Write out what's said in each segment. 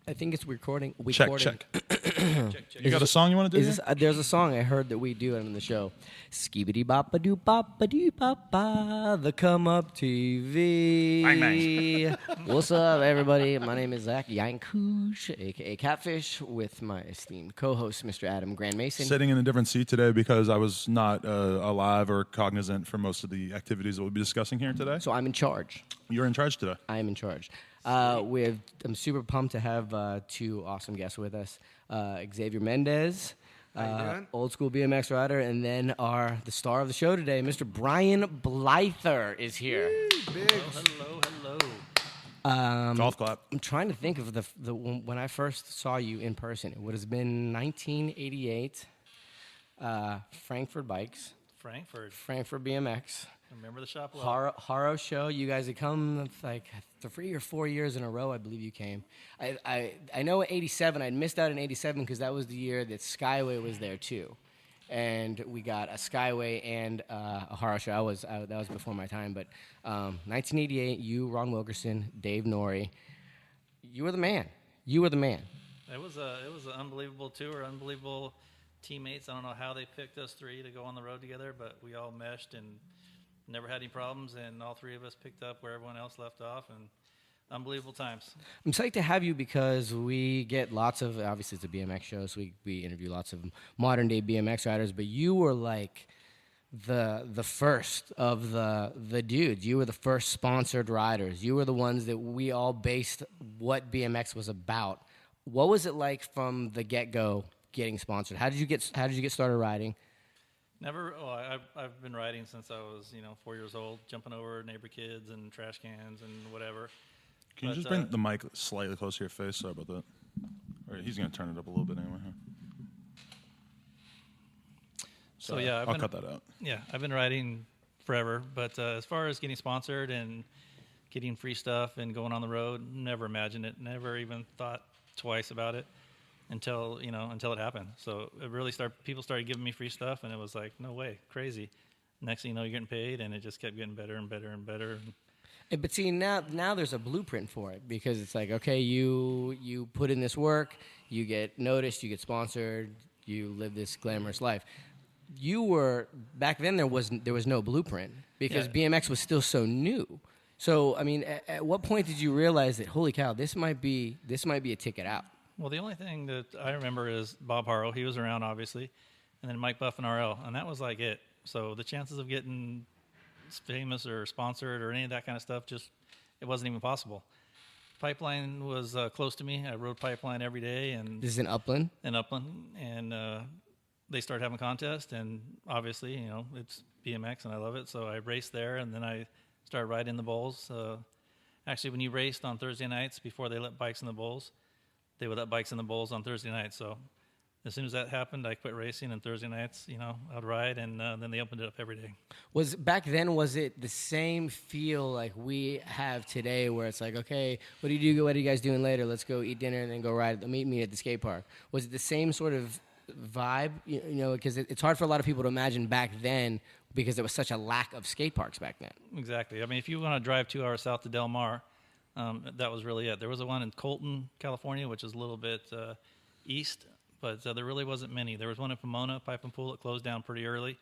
I think it's recording. Check. You got a song you want to do? There's a song I heard that we do on the show. Skibidi bop doo bop doo bop ba, the Come Up TV. Bang, bang. What's up, everybody? My name is Zach Yankush, aka Catfish, with my esteemed co-host, Mr. Adam Grand Mason. Sitting in a different seat today because I was not alive or cognizant for most of the activities that we'll be discussing here today. So I'm in charge. You're in charge today. I am in charge. I'm super pumped to have two awesome guests with us. Xavier Mendez, old school BMX rider, and then the star of the show today, Mr. Brian Blyther is here. Hello. Golf clap. I'm trying to think of the when I first saw you in person. It would have been 1988, Frankfurt Bikes. Frankfurt BMX. I remember the shop well. Haro show. You guys had come like 3 or 4 years in a row, I believe you came. I know 87, I'd missed out in 87 because that was the year that Skyway was there too. And we got a Skyway and a Haro show. That was before my time. But 1988, you, Ron Wilkerson, Dave Norrie, you were the man. It was an unbelievable tour, unbelievable teammates. I don't know how they picked us three to go on the road together, but we all meshed and never had any problems, and all three of us picked up where everyone else left off, and unbelievable times. I'm psyched to have you because we get lots of, obviously it's a BMX show, so we interview lots of modern-day BMX riders, but you were like the first of the dudes. You were the first sponsored riders. You were the ones that we all based what BMX was about. What was it like from the get-go getting sponsored? How did you get started riding? Never. Oh, I've been riding since I was 4 years old, jumping over neighbor kids and trash cans and whatever. Can you just bring the mic slightly closer to your face? Sorry about that. All right, he's going to turn it up a little bit anyway. So yeah, I'll cut that out. Yeah, I've been riding forever, but as far as getting sponsored and getting free stuff and going on the road, never imagined it. Never even thought twice about it. Until it happened. So it really people started giving me free stuff, and it was like, no way, crazy. Next thing you know, you're getting paid, and it just kept getting better and better and better. But see, now there's a blueprint for it, because it's like, okay, you put in this work, you get noticed, you get sponsored, you live this glamorous life. Back then there was no blueprint, because BMX was still so new. So I mean, at what point did you realize that, holy cow, this might be a ticket out? Well, the only thing that I remember is Bob Haro. He was around, obviously, and then Mike Buff and RL, and that was like it. So the chances of getting famous or sponsored or any of that kind of stuff, it wasn't even possible. Pipeline was close to me. I rode Pipeline every day. And this is in Upland? In Upland, and they started having contests, and obviously, it's BMX, and I love it, so I raced there, and then I started riding the bowls. Actually, when you raced on Thursday nights, before they let bikes in the bowls, they would let bikes in the bowls on Thursday nights. So as soon as that happened, I quit racing, and Thursday nights, I'd ride, and then they opened it up every day. Back then, was it the same feel like we have today, where it's like, okay, what do you do? What are you guys doing later? Let's go eat dinner and then go ride. Meet me at the skate park. Was it the same sort of vibe? Because it's hard for a lot of people to imagine back then, because there was such a lack of skate parks back then. Exactly. I mean, if you want to drive 2 hours south to Del Mar, that was really it. There was one in Colton, California, which is a little bit east, but there really wasn't many. There was one in Pomona, Pipe and Pool. It closed down pretty early.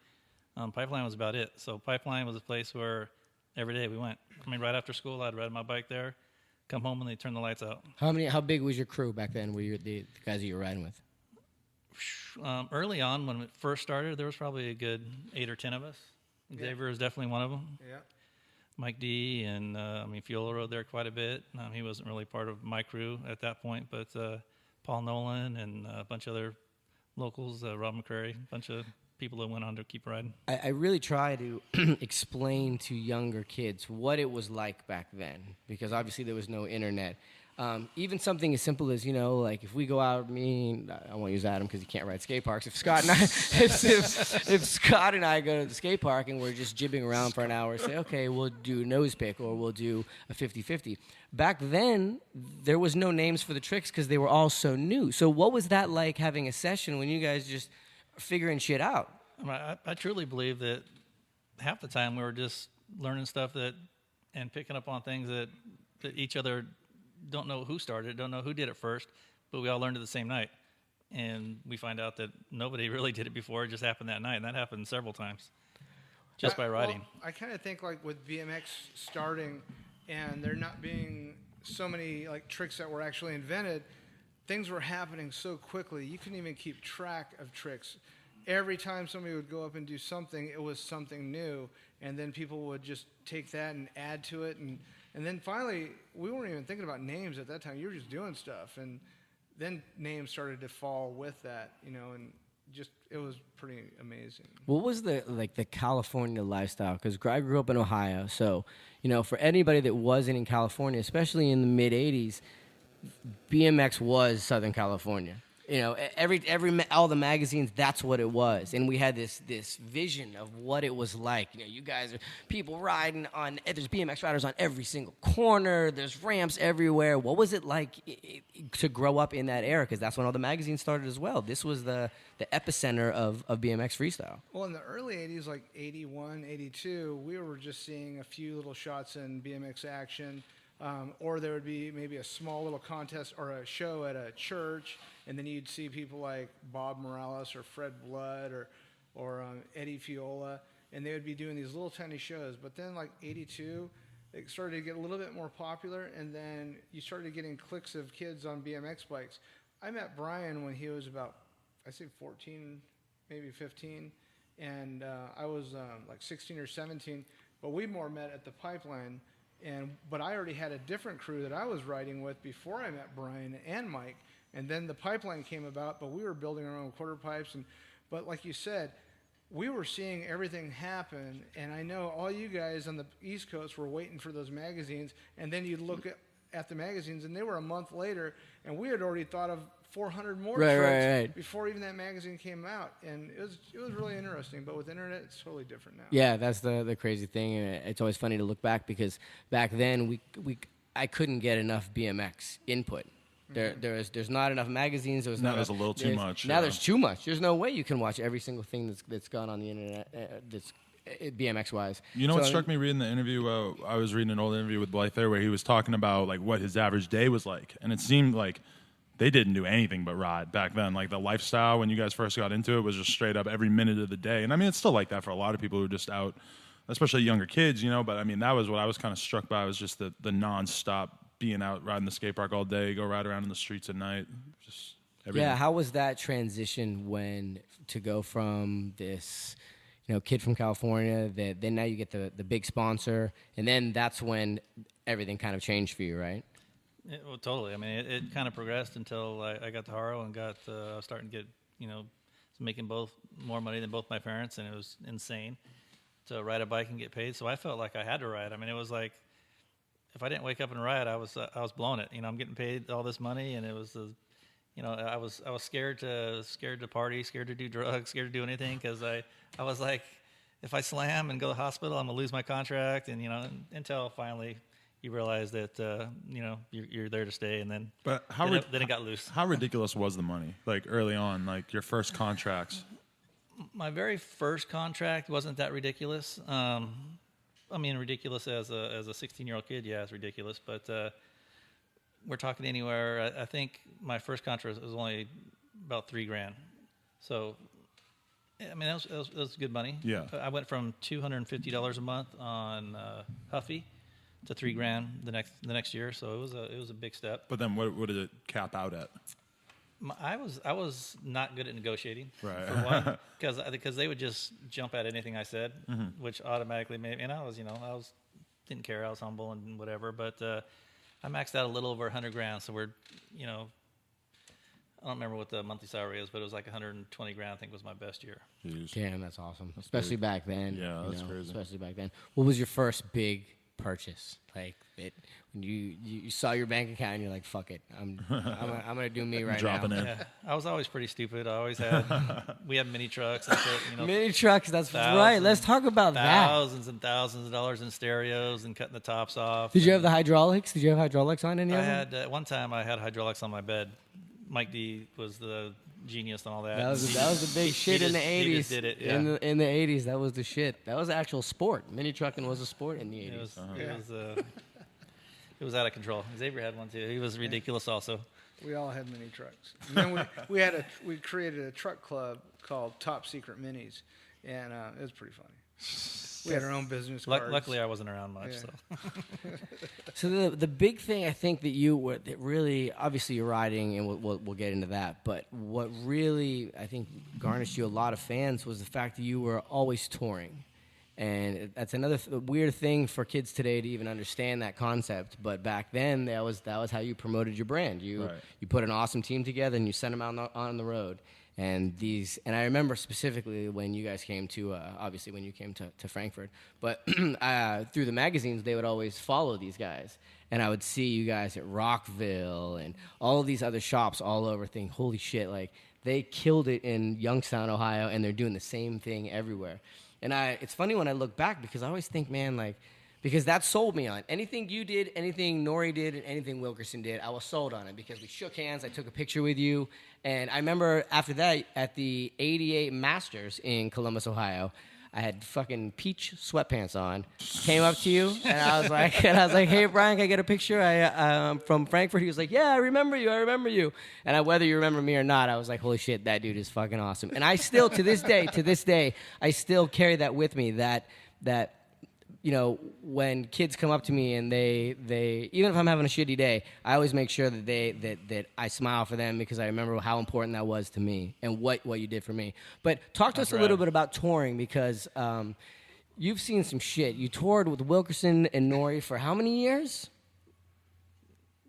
Pipeline was about it. So Pipeline was a place where every day we went. I mean, right after school, I'd ride my bike there, come home, and they'd turn the lights out. How big was your crew back then? Were you the guys that you were riding with? Early on, when it first started, there was probably a good 8 or 10 of us. Xavier is definitely one of them. Yeah. Mike D, and Fiola rode there quite a bit. He wasn't really part of my crew at that point, but Paul Nolan and a bunch of other locals, Rob McCrary, a bunch of people that went on to keep riding. I really try to explain to younger kids what it was like back then, because obviously there was no internet. Even something as simple as, like if we go out, I won't use Adam because he can't ride skate parks. If Scott and I, if Scott and I go to the skate park and we're just jibbing around for an hour, say, okay, we'll do nose pick or we'll do a 50-50. Back then, there was no names for the tricks because they were all so new. So what was that like, having a session when you guys just figuring shit out? I truly believe that half the time we were just learning stuff and picking up on things that each other don't know who started, don't know who did it first, but we all learned it the same night. And we find out that nobody really did it before. It just happened that night, and that happened several times just by riding. Well, I kind of think like with BMX starting and there not being so many like tricks that were actually invented, things were happening so quickly. You couldn't even keep track of tricks. Every time somebody would go up and do something, it was something new, and then people would just take that and add to it, and then finally, we weren't even thinking about names at that time. You were just doing stuff, and then names started to fall with that, and just it was pretty amazing. What was the California lifestyle? Because I grew up in Ohio, so for anybody that wasn't in California, especially in the mid '80s, BMX was Southern California. All the magazines, that's what it was, and we had this vision of what it was like. You guys are people riding on. There's BMX riders on every single corner. There's ramps everywhere. What was it like to grow up in that era? Because that's when all the magazines started as well. This was the epicenter of BMX freestyle. Well, in the early '80s, like '81, '82, we were just seeing a few little shots in BMX action. Or there would be maybe a small little contest or a show at a church, and then you'd see people like Bob Morales or Fred Blood or Eddie Fiola, and they would be doing these little tiny shows. But then like '82, it started to get a little bit more popular, and then you started getting cliques of kids on BMX bikes. I met Brian when he was about, I say 14, maybe 15, and I was like 16 or 17, but we more met at the Pipeline. But I already had a different crew that I was riding with before I met Brian and Mike, and then the Pipeline came about, but we were building our own quarter pipes. But like you said, we were seeing everything happen, and I know all you guys on the East Coast were waiting for those magazines, and then you'd look at the magazines, and they were a month later, and we had already thought of 400 more tricks before even that magazine came out, and it was really interesting. But with internet, it's totally different now. Yeah, that's the crazy thing. It's always funny to look back because back then I couldn't get enough BMX input. There's not enough magazines. There's a little too much. Now there's too much. There's no way you can watch every single thing that's gone on the internet. That's BMX wise. What struck me reading the interview? I was reading an old interview with Blyther where he was talking about like what his average day was like, and it seemed like they didn't do anything but ride back then. Like the lifestyle when you guys first got into it was just straight up every minute of the day. And I mean, it's still like that for a lot of people who are just out, especially younger kids, But I mean, that was what I was kind of struck by was just the nonstop being out riding the skate park all day, go ride around in the streets at night. Just everything. Yeah, how was that transition to go from this, kid from California that then now you get the big sponsor, and then that's when everything kind of changed for you, right? Well, totally. I mean, it kind of progressed until I got to Haro and got starting to get, making more money than both my parents, and it was insane to ride a bike and get paid. So I felt like I had to ride. I mean, it was like if I didn't wake up and ride, I was blowing it. I'm getting paid all this money, and it was, I was scared to party, scared to do drugs, scared to do anything because I was like, if I slam and go to the hospital, I'm gonna lose my contract, and until finally. You realize that you're there to stay, and then then it got loose. How ridiculous was the money? Like early on, like your first contracts. My very first contract wasn't that ridiculous. I mean, ridiculous as a 16-year-old kid, yeah, it's ridiculous. But we're talking anywhere. I think my first contract was only about $3,000. So, I mean, that was good money. Yeah. I went from $250 a month on Huffy to $3,000 the next year, so it was a big step. But then what did it cap out at? I was not good at negotiating, right? For one, because they would just jump at anything I said, which automatically made. And I was didn't care. I was humble and whatever. But I maxed out a little over $100,000. So we're I don't remember what the monthly salary is, but it was like $120,000. I think was my best year. Jeez. Damn, that's awesome. Especially back then. Yeah, that's crazy. Especially back then. What was your first big purchase? Like when you saw your bank account and you're like, fuck it, I'm gonna do me right dropping now. in. Yeah, I was always pretty stupid. I always had we had mini trucks and shit, Mini trucks, that's right. Let's talk about that. Thousands and thousands of dollars in stereos and cutting the tops off. Did you have the hydraulics? Did you have hydraulics on any of them? I had one time I had hydraulics on my bed. Mike D was the genius on all that. That was the big shit in the 80s. He just did it, yeah. In the 80s, that was the shit. That was actual sport. Mini trucking was a sport in the 80s. It was It was out of control. Xavier had one too. He was ridiculous also. We all had mini trucks. And then we created a truck club called Top Secret Minis, and it was pretty funny. We had our own business cards. Luckily, I wasn't around much. Yeah. So So the big thing I think that really, obviously you're riding, and we'll get into that, but what really I think garnished you a lot of fans was the fact that you were always touring. And that's another weird thing for kids today to even understand that concept. But back then, that was how you promoted your brand. You put an awesome team together and you sent them out on the road. And I remember specifically when you guys came to, obviously when you came to Frankfurt, but through the magazines, they would always follow these guys. And I would see you guys at Rockville and all of these other shops all over, thinking, holy shit, like they killed it in Youngstown, Ohio, and they're doing the same thing everywhere. And it's funny when I look back because I always think, man, like, because that sold me on anything you did, anything Nori did, and anything Wilkerson did. I was sold on it because we shook hands. I took a picture with you, and I remember after that at the '88 Masters in Columbus, Ohio, I had fucking peach sweatpants on. Came up to you, and I was like, hey Brian, can I get a picture? I'm from Frankfurt. He was like, yeah, I remember you. And whether you remember me or not, I was like, holy shit, that dude is fucking awesome. And I still, to this day, I still carry that with me. That you know, when kids come up to me and they even if I'm having a shitty day, I always make sure that that I smile for them because I remember how important that was to me and what you did for me. But talk to us a little bit about touring because you've seen some shit. You toured with Wilkerson and Nori for how many years?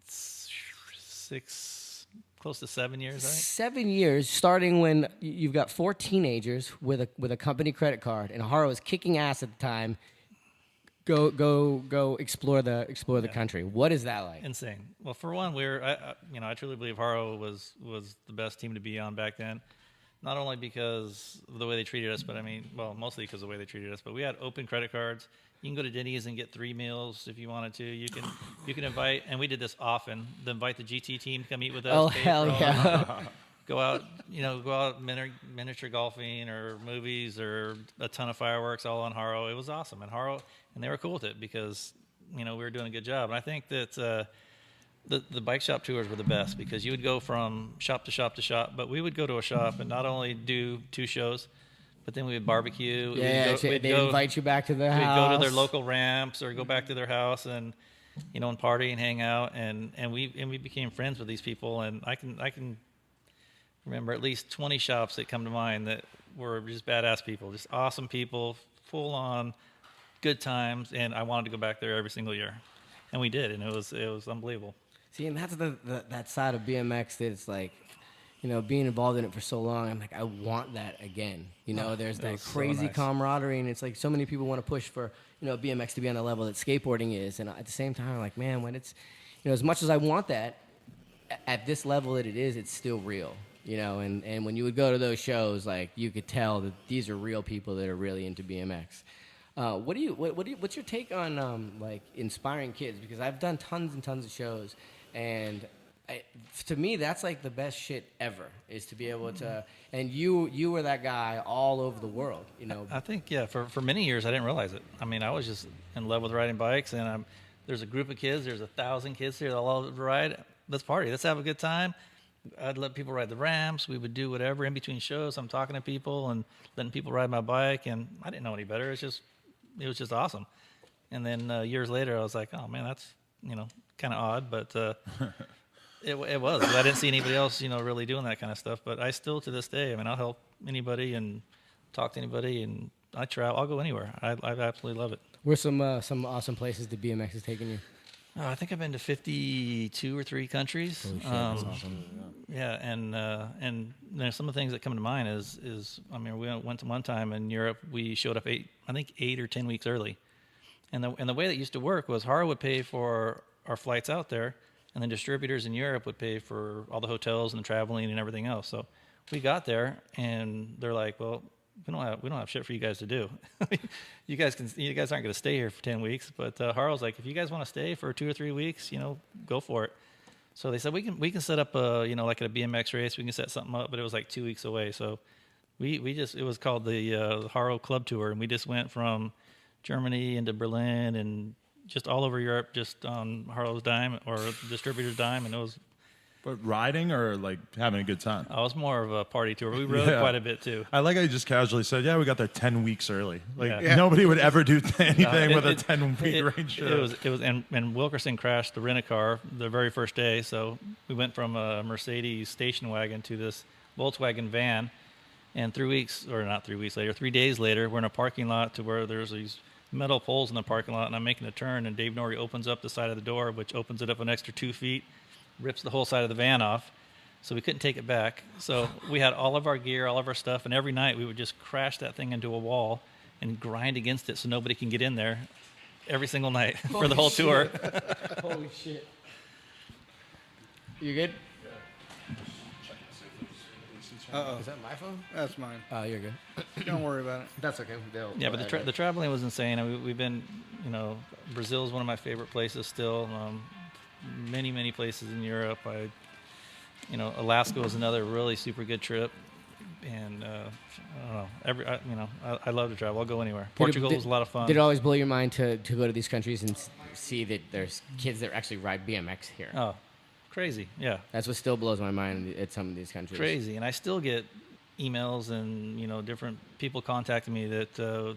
6, close to 7 years, I think. 7 years, starting when you've got 4 teenagers with a company credit card, and Haro was kicking ass at the time. Go explore the country. What is that like? Insane. Well, for one, I truly believe Haro was the best team to be on back then. Not only because of the way they treated us, but mostly because of the way they treated us. But we had open credit cards. You can go to Denny's and get 3 meals if you wanted to. You can invite, and we did this often. Invite the GT team to come eat with us. Oh hell yeah! Go out miniature golfing or movies or a ton of fireworks all on Haro. It was awesome, and they were cool with it because we were doing a good job. And I think that the bike shop tours were the best because you would go from shop to shop to shop, but we would go to a shop and not only do 2 shows, but then we would barbecue. Yeah, they'd invite you back to their house. We'd go to their local ramps or go back to their house and and party and hang out, and we became friends with these people. And I can remember at least 20 shops that come to mind that were just badass people, just awesome people, full on good times, and I wanted to go back there every single year, and we did, and it was unbelievable. See, and that's that side of BMX that it's like, being involved in it for so long, I'm like, I want that again. There's that crazy so nice camaraderie, and it's like so many people want to push for BMX to be on the level that skateboarding is, and at the same time, I'm like, man, when it's as much as I want that, at this level that it is, it's still real. And when you would go to those shows, like you could tell that these are real people that are really into BMX. What's your take on like inspiring kids? Because I've done tons and tons of shows, and to me that's like the best shit ever is to be able to. And you were that guy all over the world. I think for many years I didn't realize it. I was just in love with riding bikes, and there's a group of kids. There's 1,000 kids here that all love to ride. Let's party. Let's have a good time. I'd let people ride the ramps. We would do whatever in between shows. I'm talking to people and letting people ride my bike, and I didn't know any better. It was just awesome. And then years later, I was like, oh man, that's kind of odd, but it was. I didn't see anybody else really doing that kind of stuff. But I still to this day, I'll help anybody and talk to anybody, and I travel. I'll go anywhere. I absolutely love it. Where's some awesome places that BMX has taken you? I think I've been to 52 or 3 countries. Holy shit, that's awesome. Yeah, and some of the things that come to mind is we went to one time in Europe. We showed up 8 or 10 weeks early, and the way that used to work was Haro would pay for our flights out there, and then distributors in Europe would pay for all the hotels and the traveling and everything else. So we got there, and they're like, well, we don't have shit for you guys to do. You guys aren't going to stay here for 10 weeks. But Haro's like, if you guys want to stay for 2 or 3 weeks, go for it. So they said we can set up like at a BMX race, we can set something up, but it was like 2 weeks away. So it was called the Haro Club Tour, and we just went from Germany into Berlin and just all over Europe, just on Haro's dime or distributor's dime, and it was. But riding or like having a good time? I was more of a party tour. We rode quite a bit too. I like how you just casually said, "Yeah, we got there 10 weeks early." Like nobody would ever do anything with a 10-week range trip. It was, and Wilkerson crashed the rent-a-car the very first day. So we went from a Mercedes station wagon to this Volkswagen van, and 3 days later, we're in a parking lot to where there's these metal poles in the parking lot, and I'm making a turn, and Dave Norrie opens up the side of the door, which opens it up an extra 2 feet. Rips the whole side of the van off, so we couldn't take it back. So we had all of our gear, all of our stuff, and every night we would just crash that thing into a wall and grind against it so nobody can get in there every single night for the whole tour. Holy shit. You good? Uh-oh. Is that my phone? That's mine. Oh, you're good. Don't worry about it. That's okay. Yeah, but the traveling was insane. I mean, we've been, Brazil is one of my favorite places still. Many places in Europe. Alaska was another really super good trip, and I don't know. I love to travel. I'll go anywhere. Portugal was a lot of fun. Did it always blow your mind to go to these countries and see that there's kids that actually ride BMX here? Oh, crazy! Yeah, that's what still blows my mind at some of these countries. Crazy, and I still get emails and different people contacting me that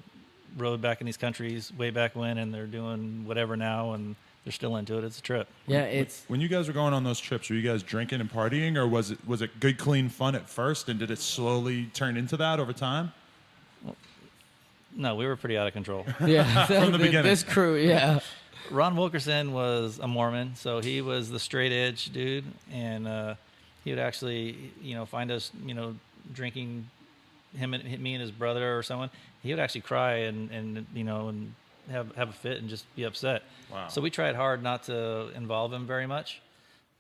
rode back in these countries way back when, and they're doing whatever now, and they're still into it. It's a trip. Yeah, it's when you guys were going on those trips, were you guys drinking and partying, or was it good, clean fun at first, and did it slowly turn into that over time? Well, no, we were pretty out of control. Yeah, from the beginning. This crew, yeah. Ron Wilkerson was a Mormon, so he was the straight edge dude, and he would actually, find us, drinking me and his brother or someone. He would actually cry and have a fit and just be upset. Wow. So we tried hard not to involve him very much,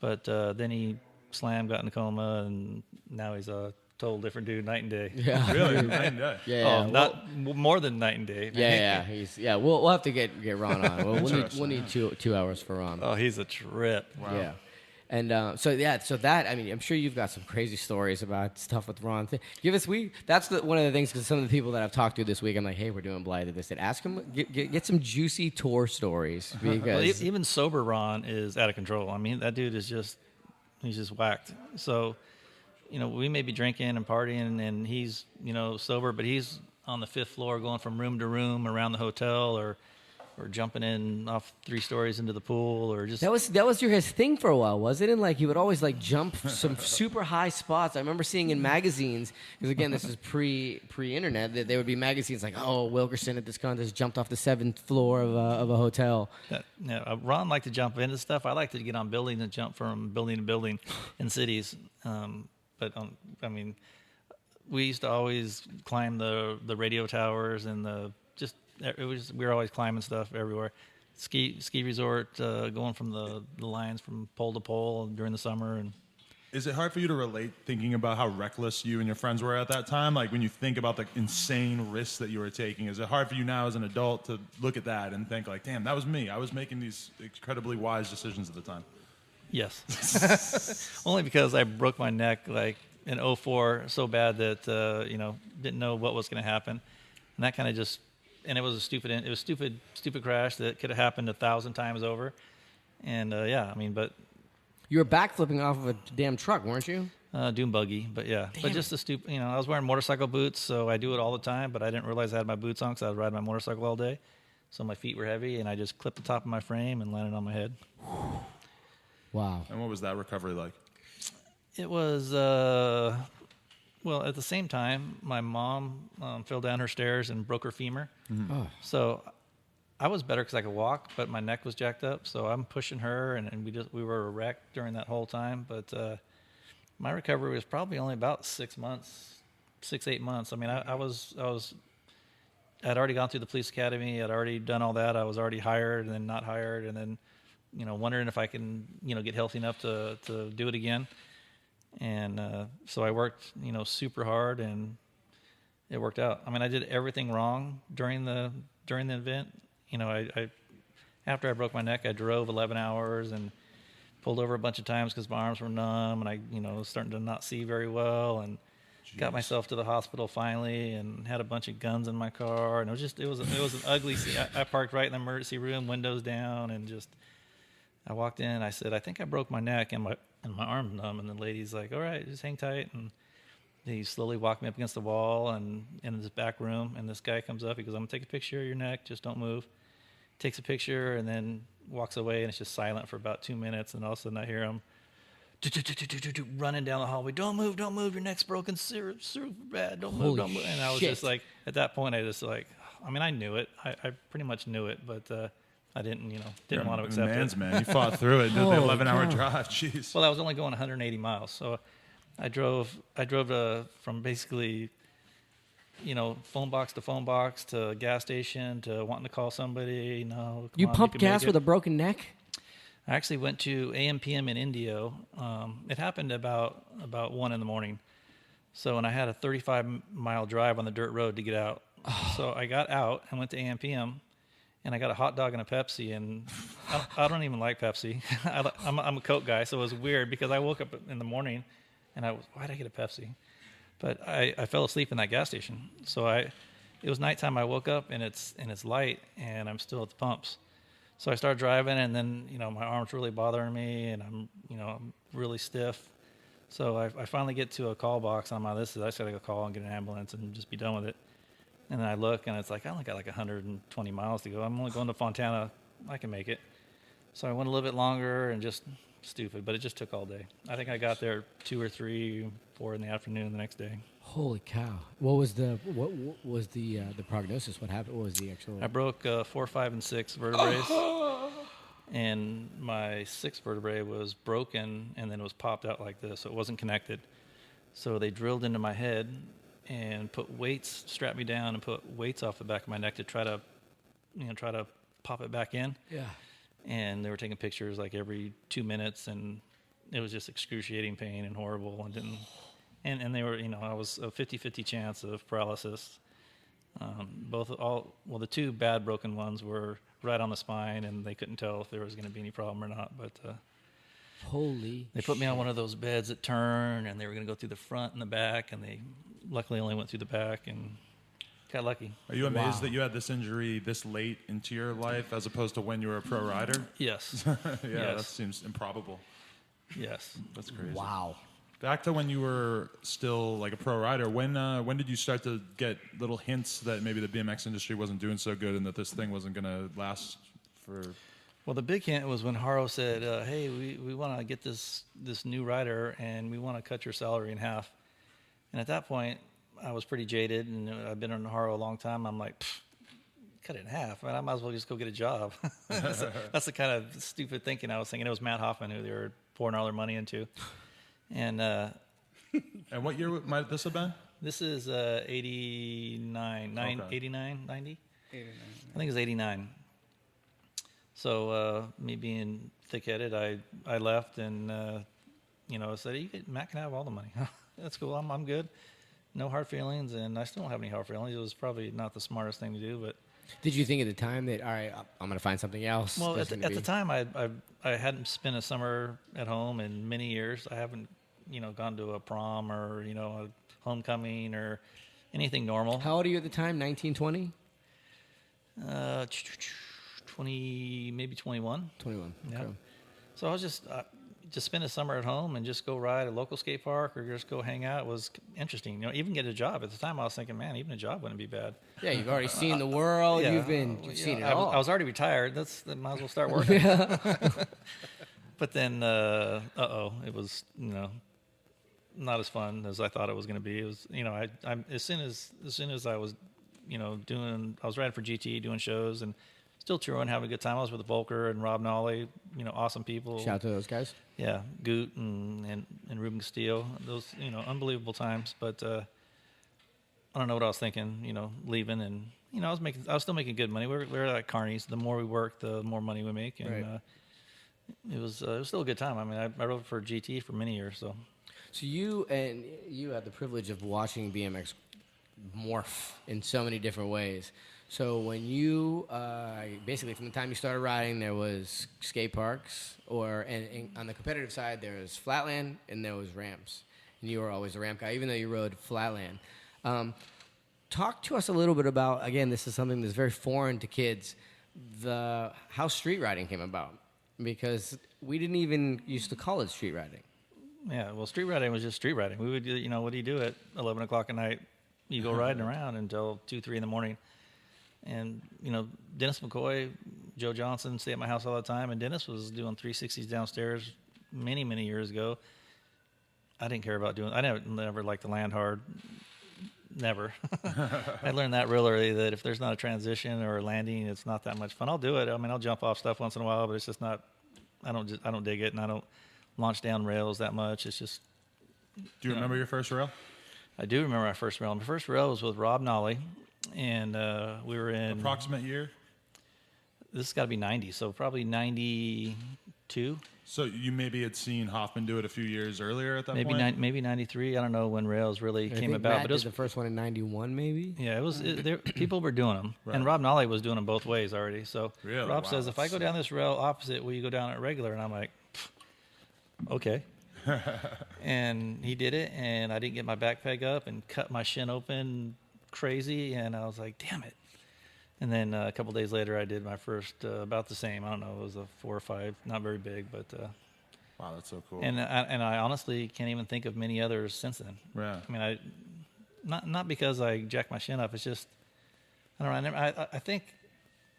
but then he slammed, got in a coma, and now he's a total different dude, night and day. Yeah. Really? Night and day. Yeah. Not more than night and day. Yeah. We'll have to get Ron on. We'll need 2 hours for Ron. Oh, he's a trip. Wow. Yeah. And so that, I mean, I'm sure you've got some crazy stories about stuff with Ron. Give us, one of the things, because some of the people that I've talked to this week, I'm like, hey, we're doing Blyther this. And ask him, get some juicy tour stories. Because Well, even sober Ron is out of control. I mean, that dude he's just whacked. So, we may be drinking and partying, and he's, sober, but he's on the 5th floor going from room to room around the hotel, or jumping in off 3 stories into the pool, or just... That was his thing for a while, wasn't it? Like, he would always, jump some super high spots. I remember seeing in magazines, because, again, this is pre-internet, that there would be magazines like, oh, Wilkerson at this contest jumped off the 7th floor of a hotel. Ron liked to jump into stuff. I like to get on buildings and jump from building to building in cities. We used to always climb the radio towers and we were always climbing stuff everywhere. Ski resort, going from the lines from pole to pole during the summer. And is it hard for you to relate, thinking about how reckless you and your friends were at that time? Like, when you think about the insane risks that you were taking, is it hard for you now as an adult to look at that and think like, damn, that was me. I was making these incredibly wise decisions at the time. Yes. Only because I broke my neck in 2004 so bad that didn't know what was going to happen, and that kind of just. And it was a stupid crash that could have happened 1,000 times over. And but you were backflipping off of a damn truck, weren't you? Dune buggy, but yeah. Damn. But just a stupid. I was wearing motorcycle boots, so I do it all the time. But I didn't realize I had my boots on because I was riding my motorcycle all day, so my feet were heavy, and I just clipped the top of my frame and landed on my head. Wow. And what was that recovery like? It was. Well, at the same time, my mom fell down her stairs and broke her femur. Mm-hmm. Oh. So I was better because I could walk, but my neck was jacked up. So I'm pushing her, and we were a wreck during that whole time. But my recovery was probably only about 8 months. I mean, I'd already gone through the police academy. I'd already done all that. I was already hired and then not hired, and then wondering if I can get healthy enough to do it again. And so I worked, super hard, and it worked out. I mean, I did everything wrong during the event. I after I broke my neck, I drove 11 hours and pulled over a bunch of times because my arms were numb, and I was starting to not see very well. And got myself to the hospital finally, and had a bunch of guns in my car, and it was an ugly scene. I parked right in the emergency room, windows down, and just I walked in and I said, I think I broke my neck and my arm's numb, and the lady's like, all right, just hang tight, and he slowly walked me up against the wall and in this back room, and this guy comes up, he goes, I'm gonna take a picture of your neck, just don't move. Takes a picture and then walks away, and it's just silent for about 2 minutes, and all of a sudden I hear him running down the hallway. Don't move, your neck's broken, super bad. Don't move. And I was just like, at that point, I just like, I mean, I knew it. I pretty much knew it, but I didn't want to accept man's it. man. You fought through it. Did the 11-hour drive. Jeez. Well, I was only going 180 miles, so I drove from basically, phone box to gas station to wanting to call somebody. No, You pumped gas with a broken neck? I actually went to AM/PM in Indio. It happened about 1 a.m. So, and I had a 35-mile drive on the dirt road to get out. So I got out and went to AM/PM, and I got a hot dog and a Pepsi. And I don't even like Pepsi. I'm a Coke guy, so it was weird because I woke up in the morning, and why did I get a Pepsi? But I fell asleep in that gas station. So it was nighttime. I woke up and it's light, and I'm still at the pumps. So I started driving, and then, my arm's really bothering me, and I'm really stiff. So I finally get to a call box. I'm I just got to go call and get an ambulance and just be done with it. And then I look, and it's like, I only got like 120 miles to go. I'm only going to Fontana. I can make it. So I went a little bit longer, and just stupid, but it just took all day. I think I got there 2 or 3, 4 in the afternoon the next day. Holy cow! What was the prognosis? What happened? What was the actual? I broke 4, 5, and 6 vertebrae, and my 6th vertebrae was broken, and then it was popped out like this, so it wasn't connected. So they drilled into my head and strapped me down, and put weights off the back of my neck to try to pop it back in. Yeah. And they were taking pictures like every 2 minutes, and it was just excruciating pain and horrible, and they were, I was a 50-50 chance of paralysis. The 2 bad broken ones were right on the spine, and they couldn't tell if there was going to be any problem or not. But they put me on one of those beds that turn, and they were going to go through the front and the back, and they luckily only went through the back and got lucky. Are you amazed that you had this injury this late into your life as opposed to when you were a pro rider? Yes. That seems improbable. Yes. That's crazy. Wow. Back to when you were still like a pro rider, when did you start to get little hints that maybe the BMX industry wasn't doing so good and that this thing wasn't going to last for... Well, the big hint was when Haro said, hey, we want to get this new rider, and we want to cut your salary in half. And at that point, I was pretty jaded, and I've been on Haro a long time. I'm like, cut it in half. I might as well just go get a job. That's the kind of stupid thinking I was thinking. It was Matt Hoffman who they were pouring all their money into. And and what year might this have been? This is 89, 89, 90? 89. I think it was 89. So me being thick-headed, I left and, I said, Matt can have all the money. That's cool. I'm good. No hard feelings, and I still don't have any hard feelings. It was probably not the smartest thing to do, but... Did you think at the time that, all right, I'm going to find something else? Well, at the time, I hadn't spent a summer at home in many years. I haven't, gone to a prom or, a homecoming or anything normal. How old are you at the time, 19, 20? 20, maybe 21. 21, okay. Yeah. So I was just spend a summer at home and just go ride a local skate park or just go hang out. It was interesting. Even get a job. At the time, I was thinking, man, even a job wouldn't be bad. Yeah, you've already seen the world. Yeah. You've seen it all. I was already retired. Might as well start working. But then, it was, not as fun as I thought it was going to be. It was, as soon as I was, I was riding for GT, doing shows, and still touring, having a good time. I was with Volker and Rob Nolly, awesome people. Shout out to those guys. Yeah, Goot and Ruben Castillo. Those, unbelievable times. But I don't know what I was thinking, leaving, and I was still making good money. We were at Carney's. The more we work, the more money we make, and right. It was still a good time. I mean, I rode for GT for many years. So you had the privilege of watching BMX morph in so many different ways. So when you basically from the time you started riding, there was skate parks, and on the competitive side there was flatland and there was ramps. And you were always a ramp guy, even though you rode flatland. Talk to us a little bit about, again, this is something that's very foreign to kids, how street riding came about. Because we didn't even used to call it street riding. Yeah, well, street riding was just street riding. We would, what do you do at 11 o'clock at night? You go riding around until 2, 3 in the morning. And, Dennis McCoy, Joe Johnson stay at my house all the time. And Dennis was doing 360s downstairs many, many years ago. I didn't care about I never liked to land hard. Never. I learned that real early, that if there's not a transition or a landing, it's not that much fun. I'll do it. I mean, I'll jump off stuff once in a while, but it's just not, I don't dig it, and I don't launch down rails that much. It's just. Do you remember your first rail? I do remember my first rail. My first rail was with Rob Nolly, and we were in. Approximate year? This has got to be 90, so probably 92. So you maybe had seen Hoffman do it a few years earlier at that point? Maybe 93. I don't know when rails really came about. Matt but it was did the first one in 91, maybe? Yeah, people were doing them. Right. And Rob Nolly was doing them both ways already. So really? Rob Wow, says, if I go down this rail opposite, will you go down it regular? And I'm like, okay. And he did it, and I didn't get my back peg up and cut my shin open crazy. And I was like, damn it. And then a couple days later, I did my first, about the same. I don't know, it was a 4 or 5, not very big, but. Wow, that's so cool. And I honestly can't even think of many others since then. Yeah. I mean, not because I jacked my shin up. It's just, I don't know. I think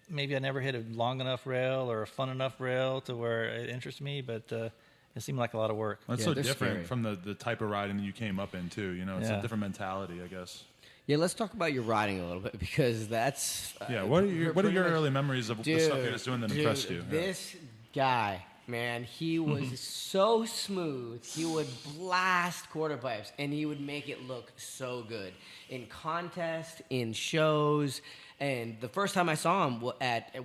maybe I never hit a long enough rail or a fun enough rail to where it interests me, but it seemed like a lot of work. That's so different from the type of riding that you came up in, too. It's a different mentality, I guess. Yeah, let's talk about your riding a little bit, because that's... what are your early memories of the stuff you were doing that impressed you? This guy... Man, he was so smooth. He would blast quarter pipes, and he would make it look so good in contests, in shows. And the first time I saw him at a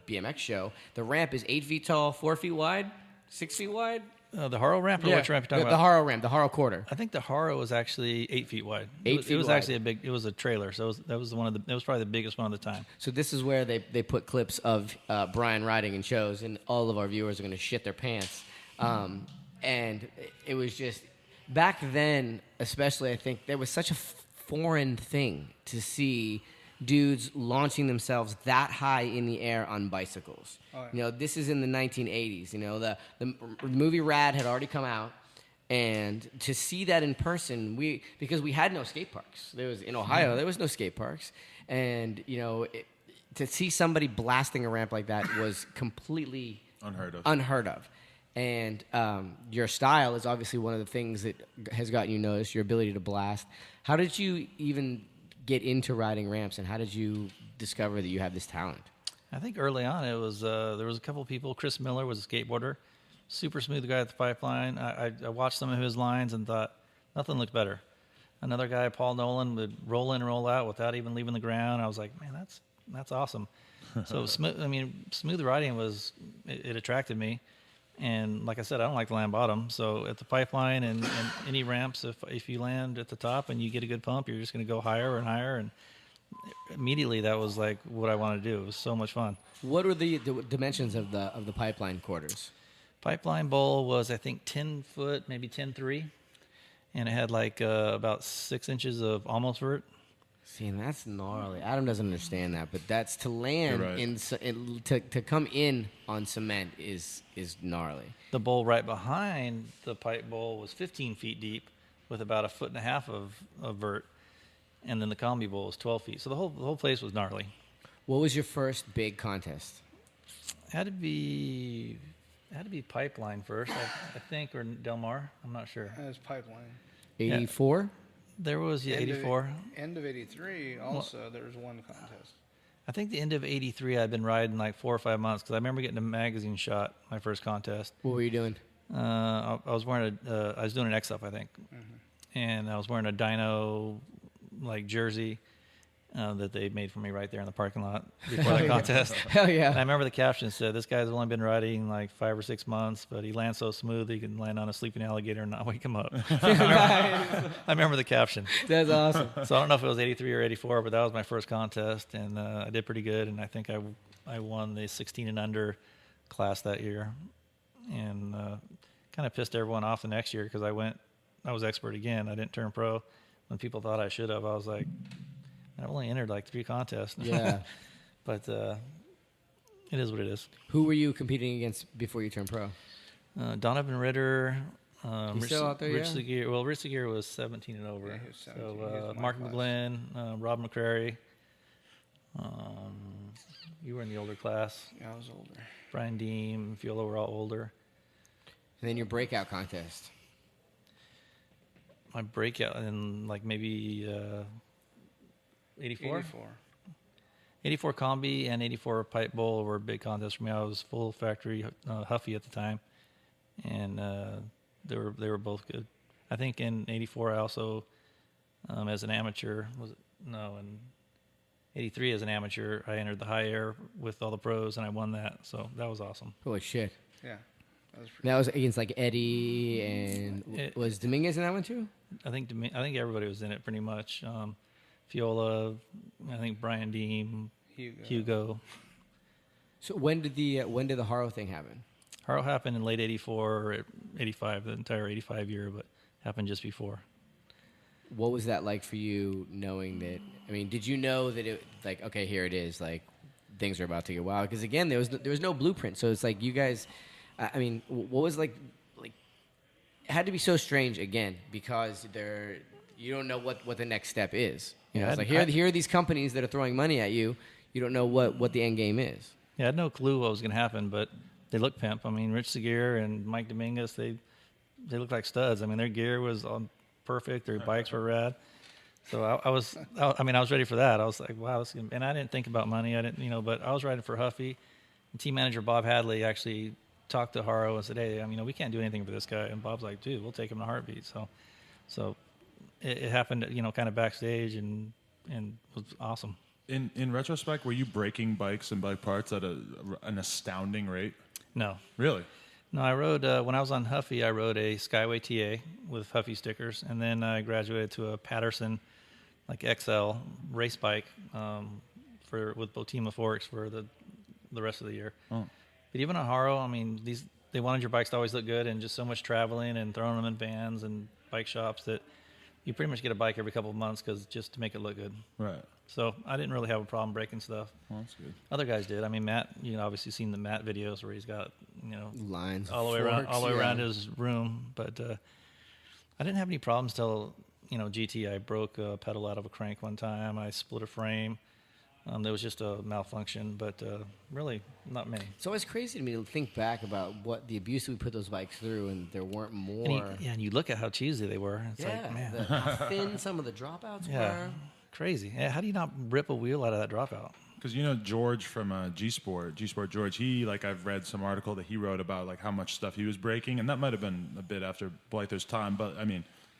BMX show. The ramp is 8 feet tall, 4 feet wide, 6 feet wide. The Haro ramp, or which ramp you're talking about? The Haro ramp, the Haro quarter. I think the Haro was actually 8 feet wide. 8 feet It was wide. actually it was a trailer, so it was probably the biggest one at the time. So this is where they put clips of Brian riding in shows, and all of our viewers are going to shit their pants. And it was just, back then, especially, I think, there was such a foreign thing to see dudes launching themselves that high in the air on bicycles. Oh, yeah. This is in the 1980s. The movie Rad had already come out, and to see that in person, because we had no skate parks. In Ohio, there was no skate parks, and to see somebody blasting a ramp like that was completely unheard of. And your style is obviously one of the things that has gotten you noticed. Your ability to blast. How did you even get into riding ramps, and how did you discover that you have this talent? I think early on it was there was a couple people. Chris Miller was a skateboarder, super smooth guy at the pipeline. I watched some of his lines and thought nothing looked better. Another guy, Paul Nolan, would roll in and roll out without even leaving the ground. I was like, man, that's awesome. So smooth riding it attracted me. And like I said, I don't like to land bottom. So at the pipeline and any ramps, if you land at the top and you get a good pump, you're just going to go higher and higher. And immediately that was like what I wanted to do. It was so much fun. What were the dimensions of the pipeline quarters? Pipeline bowl was, I think, 10 foot, maybe 10.3. And it had like about 6 inches of almost vert. See, and that's gnarly. Adam doesn't understand that, but that's to land right. to come in on cement is gnarly. The bowl right behind the pipe bowl was 15 feet deep, with about 1.5 feet of vert, and then the combi bowl was 12 feet. So the whole place was gnarly. What was your first big contest? Had to be pipeline first, I think, or Del Mar. I'm not sure. It was pipeline. 84. There was 84. End of 83 also, there was one contest. I think the end of 83, I'd been riding like 4 or 5 months, because I remember getting a magazine shot my first contest. What were you doing? I was wearing I was doing an X-Up, I think. Mm-hmm. And I was wearing a Dino like jersey that they made for me right there in the parking lot before the contest. Hell yeah. And I remember the caption said, "This guy's only been riding like 5 or 6 months, but he lands so smooth he can land on a sleeping alligator and not wake him up." I remember the caption. That's awesome. So I don't know if it was 83 or 84, but that was my first contest, and I did pretty good. And I think I won the 16 and under class that year. And kind of pissed everyone off the next year because I was expert again. I didn't turn pro when people thought I should have. I was like, I only entered like 3 contests. Yeah. But it is what it is. Who were you competing against before you turned pro? Donovan Ritter. He's still out there, Rich yeah? Seguir. Well, Rich Seguir was 17 and over. Yeah, he was 17. He was So my Mark class. McGlynn, Rob McCrary. You were in the older class. Yeah, I was older. Brian Deem, Fiola were all older. And then your breakout contest. My breakout in like maybe 84? 84 combi and 84 pipe bowl were big contests for me. I was full factory Huffy at the time, and they were both good. I think in 84 I also, as an amateur, in 83 as an amateur, I entered the high air with all the pros, and I won that. So that was awesome. Holy shit. Yeah, that was pretty. That was against like Eddie and was Dominguez in that one too? I think everybody was in it pretty much. Fiola, I think Brian Deem, Hugo. So when did the Haro thing happen? Haro happened in late 84 or 85, the entire 85 year, but happened just before. What was that like for you, knowing that? I mean, did you know that it like, okay, here it is, like things are about to get wild? Because again, there was no blueprint, so it's like you guys. I mean, what was like it had to be so strange again because you don't know what the next step is. You know, it's like here are these companies that are throwing money at you. You don't know what the end game is. Yeah, I had no clue what was going to happen, but they look pimp. I mean, Rich Seguir and Mike Dominguez, they look like studs. I mean, their gear was on perfect. Their bikes were rad. So I was ready for that. I was like, wow, and I didn't think about money. I didn't, but I was riding for Huffy. And team manager Bob Hadley actually talked to Haro and said, hey, we can't do anything for this guy. And Bob's like, dude, we'll take him in a heartbeat. So it happened, kind of backstage and was awesome. In retrospect, were you breaking bikes and bike parts at an astounding rate? No. Really? No, I rode, when I was on Huffy, I rode a Skyway TA with Huffy stickers, and then I graduated to a Patterson, like XL race bike with Botima forks for the rest of the year. Oh. But even on Haro, they wanted your bikes to always look good, and just so much traveling and throwing them in vans and bike shops that you pretty much get a bike every couple of months just to make it look good. Right. So I didn't really have a problem breaking stuff. Well, that's good. Other guys did. Matt, obviously seen the Matt videos where he's got, Lines all the way around his room. But I didn't have any problems till, GT. I broke a pedal out of a crank one time. I split a frame. There was just a malfunction, but really not many. It's always crazy to me to think back about what the abuse we put those bikes through, and there weren't more. And you look at how cheesy they were. It's like, man. How thin some of the dropouts were. Crazy. Yeah, how do you not rip a wheel out of that dropout? Because George from G Sport George, I've read some article that he wrote about like how much stuff he was breaking, and that might have been a bit after Blyther's time, but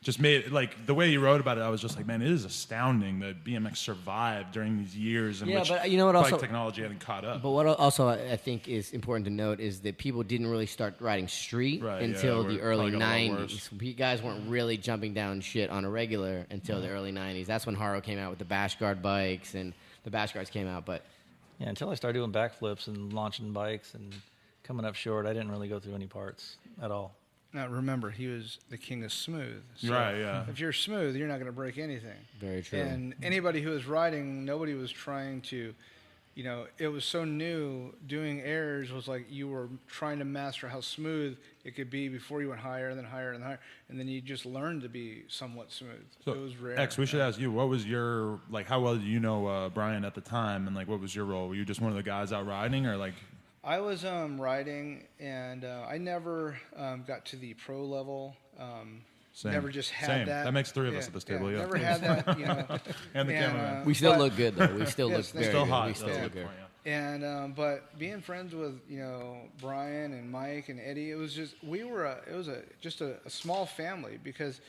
just made like the way he wrote about it, I was just like, man, it is astounding that BMX survived during these years in which but you know what? bike Also, technology hadn't caught up. But what also I think is important to note is that people didn't really start riding street until the early '90s. Guys weren't really jumping down shit on a regular until the early '90s. That's when Haro came out with the bash guard bikes, and the bash guards came out. But yeah, until I started doing backflips and launching bikes and coming up short, I didn't really go through any parts at all. Now, remember, he was the king of smooth. So right, yeah. If you're smooth, you're not going to break anything. Very true. And anybody who was riding, nobody was trying to, it was so new. Doing airs was like you were trying to master how smooth it could be before you went higher and then higher and higher. And then you just learned to be somewhat smooth. So, it was rare. X, we should ask you, what was your, how well did you know Brian at the time? And, what was your role? Were you just one of the guys out riding or, I was riding, and I never got to the pro level. Same. Never just had Same. that. That makes 3 of us at this table, yeah. Never had that, And the cameraman. we still look good, though. We still look very Still good. hot. We still look good. And but being friends with Brian and Mike and Eddie, it was just just a small family, because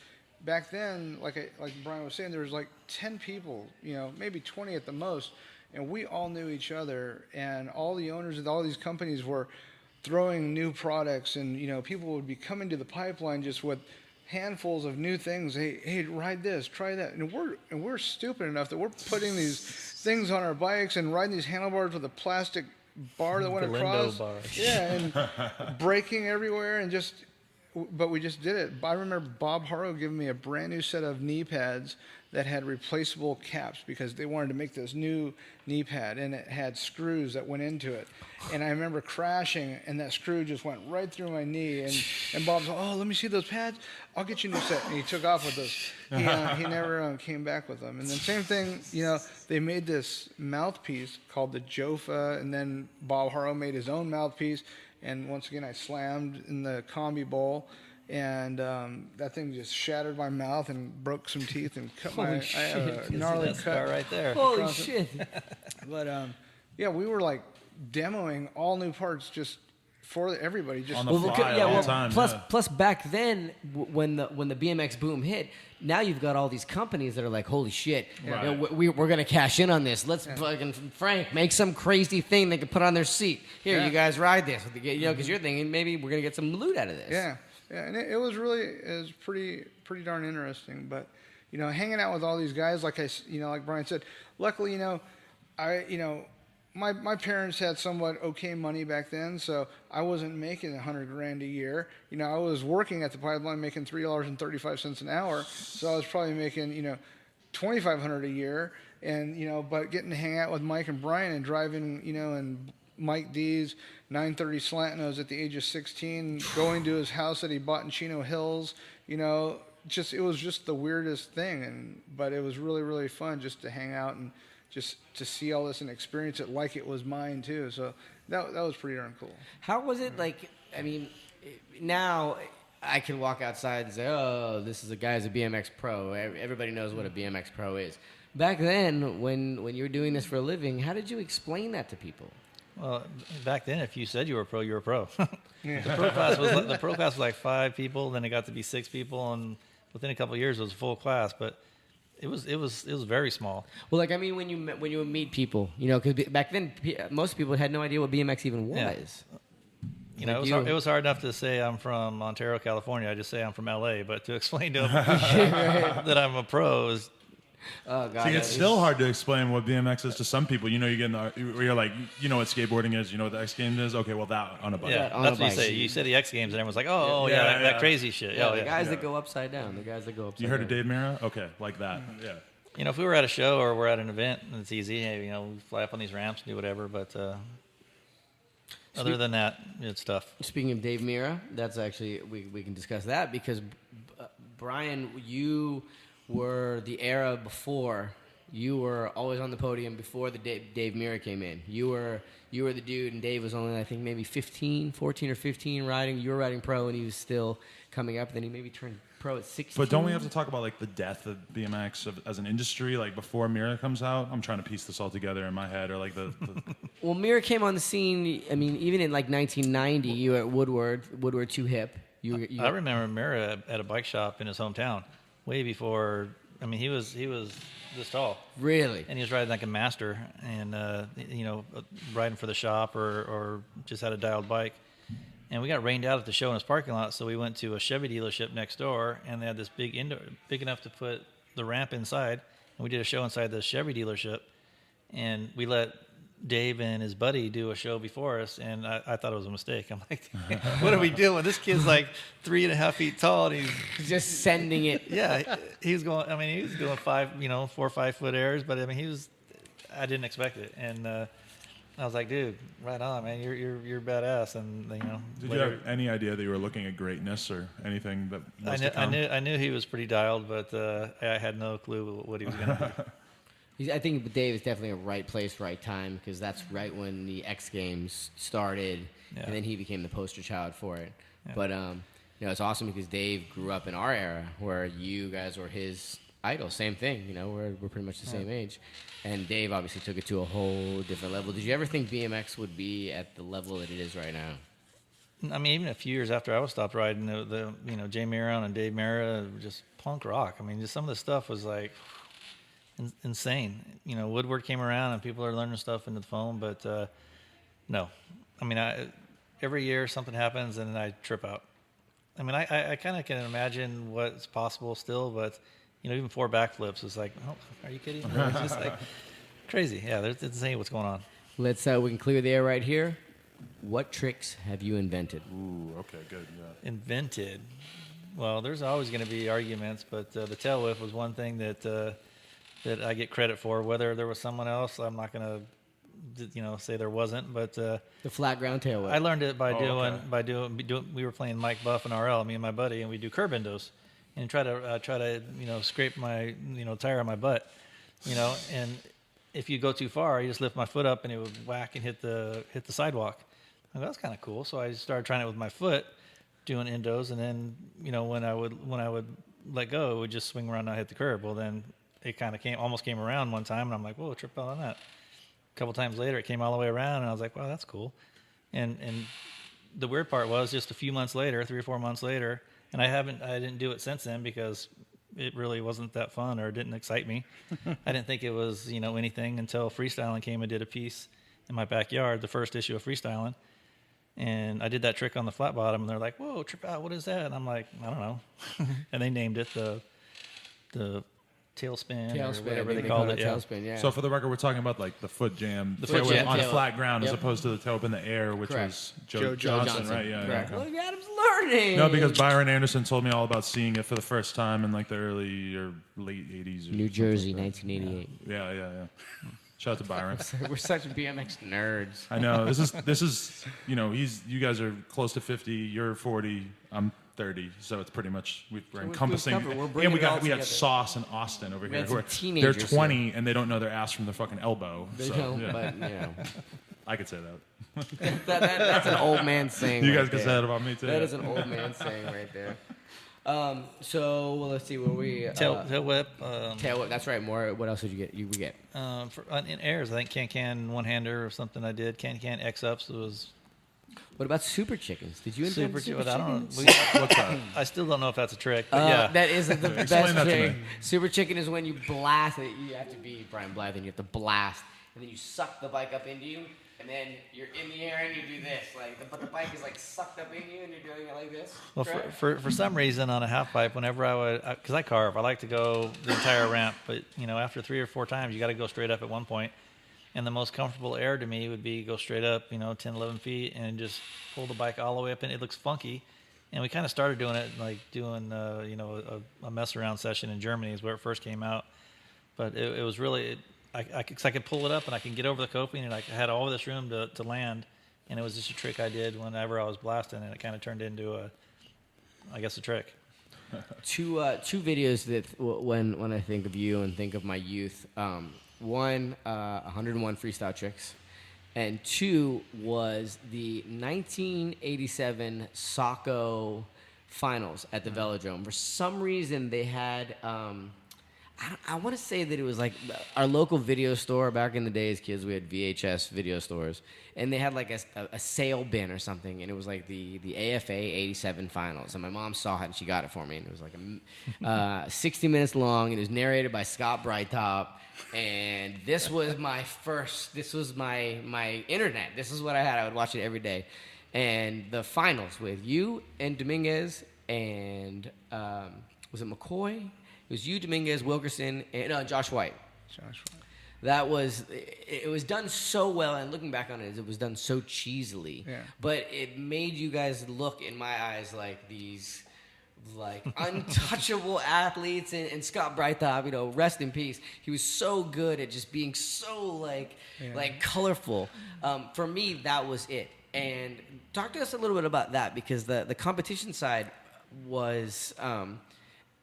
back then, like Brian was saying, there was 10 people, maybe 20 at the most. And we all knew each other, and all the owners of all these companies were throwing new products, and people would be coming to the pipeline just with handfuls of new things. Hey, ride this, try that, and we're stupid enough that we're putting these things on our bikes and riding these handlebars with a plastic bar that went across, bars. yeah, and breaking everywhere, and just but we just did it. I remember Bob Haro giving me a brand new set of knee pads that had replaceable caps because they wanted to make this new knee pad, and it had screws that went into it. And I remember crashing, and that screw just went right through my knee. And Bob's like, "Oh, let me see those pads. I'll get you a new set." And he took off with those. He never came back with them. And then same thing, they made this mouthpiece called the Jofa, and then Bob Haro made his own mouthpiece. And once again, I slammed in the combi bowl. And that thing just shattered my mouth and broke some teeth and cut Holy I had a gnarly cut scar right there. Holy shit! But yeah, we were like demoing all new parts just for everybody. Just On the fly all the time. Plus back then, when the BMX boom hit, now you've got all these companies that are like, holy shit, Right. we're gonna cash in on this. Let's fucking Frank make some crazy thing they can put on their seat. Here, Yeah. you guys ride this. Because you're thinking maybe we're gonna get some loot out of this. Yeah, and it was pretty darn interesting. But hanging out with all these guys, like like Brian said, luckily, my parents had somewhat okay money back then, so I wasn't making $100,000 a year. I was working at the pipeline making $3.35 an hour, so I was probably making $2,500 a year, and but getting to hang out with Mike and Brian and driving in Mike D's 930 Slantinos at the age of 16, going to his house that he bought in Chino Hills, it was just the weirdest thing, but it was really, really fun just to hang out and just to see all this and experience it like it was mine too. So that was pretty darn cool. How was it like? I mean, now I can walk outside and say, "Oh, this is a guy's a BMX pro." Everybody knows what a BMX pro is. Back then, when you were doing this for a living, how did you explain that to people? Well, back then, if you said you were a pro, you were a pro. Yeah. The pro class was like 5 people, then it got to be 6 people, and within a couple of years, it was a full class. But it was very small. Well, like I mean, when you would meet people, because back then most people had no idea what BMX even was. Yeah. Like it was hard enough to say I'm from Ontario, California. I just say I'm from LA, but to explain to them that I'm a pro is. Oh god, See, it's still hard to explain what BMX is to some people. You get where you're like, you know what skateboarding is, you know what the X Games is. Okay, well that on a bike. Yeah, on that's a what you bike. say. You say the X Games, and everyone's like, oh, Yeah, that yeah. crazy shit. Yeah, Oh, the guys that go upside down. The guys that go upside. You heard down. of Dave Mira? Okay, like that. Yeah. If we were at a show or we're at an event, and it's easy. Hey, we fly up on these ramps, do whatever. But other than that, it's tough. Speaking of Dave Mira, that's actually we can discuss that because Brian, you were the era before. You were always on the podium before the Dave Mira came in. You were the dude, and Dave was only, I think, maybe 14 or 15 riding. You were riding pro, and he was still coming up. Then he maybe turned pro at 16. But don't we have to talk about like the death of BMX as an industry, like before Mira comes out? I'm trying to piece this all together in my head, or like the Well, Mira came on the scene. I mean, even in like 1990, you were at Woodward 2 Hip. I remember Mira at a bike shop in his hometown, way before. I mean, he was this tall. Really? And he was riding like a master, and riding for the shop or just had a dialed bike. And we got rained out at the show in his parking lot, so we went to a Chevy dealership next door, and they had this big enough to put the ramp inside. And we did a show inside the Chevy dealership, and we let Dave and his buddy do a show before us, and I thought it was a mistake. I'm like, what are we doing? This kid's like 3.5 feet tall, and he's just sending it. yeah, he was going. I mean, he was doing 4 or 5 foot airs, but I mean, I didn't expect it, and I was like, dude, right on, man. You're badass, and Did you have any idea that you were looking at greatness or anything that was to come? I knew he was pretty dialed, but I had no clue what he was going to do. I think Dave is definitely a right place, right time, because that's right when the X Games started, and then he became the poster child for it. Yeah. But it's awesome because Dave grew up in our era, where you guys were his idol. Same thing, we're pretty much the same age, and Dave obviously took it to a whole different level. Did you ever think BMX would be at the level that it is right now? I mean, even a few years after I stopped riding, the Jay Miron and Dave Mira, just punk rock. I mean, just some of the stuff was like insane. Woodward came around and people are learning stuff into the phone, but no. I mean, every year something happens and I trip out. I mean, I kind of can imagine what's possible still, but even 4 backflips is like, oh, are you kidding? It's just like crazy. Yeah, it's insane what's going on. Let's we can clear the air right here. What tricks have you invented? Ooh, okay, good. Yeah. Invented. Well, there's always going to be arguments, but the tail whip was one thing that I get credit for. Whether there was someone else, I'm not going to say there wasn't. But The flat ground tail whip. I learned it by okay. doing. We were playing Mike Buff and RL, me and my buddy, and we do curb endos, and try to scrape my tire on my butt, and if you go too far, you just lift my foot up and it would whack and hit the sidewalk. I go, that's kind of cool. So I started trying it with my foot, doing endos, and then when I would let go, it would just swing around and not hit the curb. Well, then it kind of almost came around one time, and I'm like, whoa, trip out on that. A couple times later, it came all the way around, and I was like, wow, that's cool. And the weird part was just a few months later, 3 or 4 months later, and I didn't do it since then because it really wasn't that fun or it didn't excite me. I didn't think it was anything until freestyling came and did a piece in my backyard, the first issue of freestyling. And I did that trick on the flat bottom, and they're like, whoa, trip out, what is that? And I'm like, I don't know. And they named it the tailspin or whatever they called it. Tailspin, yeah. So for the record, we're talking about like the foot jam, The foot jam on a tail flat ground Yep. as opposed to the tail up in the air, which Correct. was Joe Johnson, right? Yeah. Correct. Okay. Look, Adam's learning. No, because Byron Anderson told me all about seeing it for the first time in like the early or late 80s. Or New Jersey, something like that. 1988. Yeah. Shout out to Byron. We're such BMX nerds. I know this is you guys are close to 50. You're 40. I'm 30. So it's pretty much we're encompassing. covered. We're And bringing we it all got together. Sauce and Austin over We here. had some They're teenagers 20 and they don't know their ass from their fucking elbow. They so, don't, yeah. but I could say that. that's an old man saying. You right guys can there. say that about me too. That is an old man saying right there. So let's see where we Tail whip. tail whip. That's right. More. What else did you get? You get In airs, I think can one-hander or something I did. Can X-ups was what about super chickens? Did you invent super I don't know. chickens? What's that? I still don't know if that's a trick, but yeah. That is the Explain best that to trick. me. Super chicken is when you blast it. You have to be Brian Blyther, and you have to blast, and then you suck the bike up into you, and then you're in the air and you do this, but the bike is like sucked up in you, and you're doing it like this. Well, correct? for some reason on a half pipe, whenever I would, because I carve, I like to go the entire ramp, but after 3 or 4 times, you got to go straight up at one point. And the most comfortable air to me would be go straight up, 10, 11 feet, and just pull the bike all the way up, and it looks funky. And we kind of started doing it, like doing, a mess around session in Germany is where it first came out. But it was really, I could pull it up and I can get over the coping, and I had all of this room to land. And it was just a trick I did whenever I was blasting, and it kind of turned into a trick. Two videos that when I think of you and think of my youth, one 101 freestyle tricks, and 2 was the 1987 Saco finals at the Velodrome. For some reason, they had. I want to say that it was like our local video store back in the days. Kids, we had VHS video stores, and they had like a sale bin or something, and it was like the AFA 87 finals. And my mom saw it and she got it for me, and it was like 60 minutes long, and it was narrated by Scott Brightop. And this was my internet. This is what I had. I would watch it every day. And the finals with you and Dominguez and was it McCoy? It was you, Dominguez, Wilkerson, and Josh White. That was, it was done so well, and looking back on it was done so cheesily. Yeah. But it made you guys look, in my eyes, like these untouchable athletes. And Scott Brightop, rest in peace. He was so good at just being so colorful. For me, that was it. And talk to us a little bit about that, because the competition side was.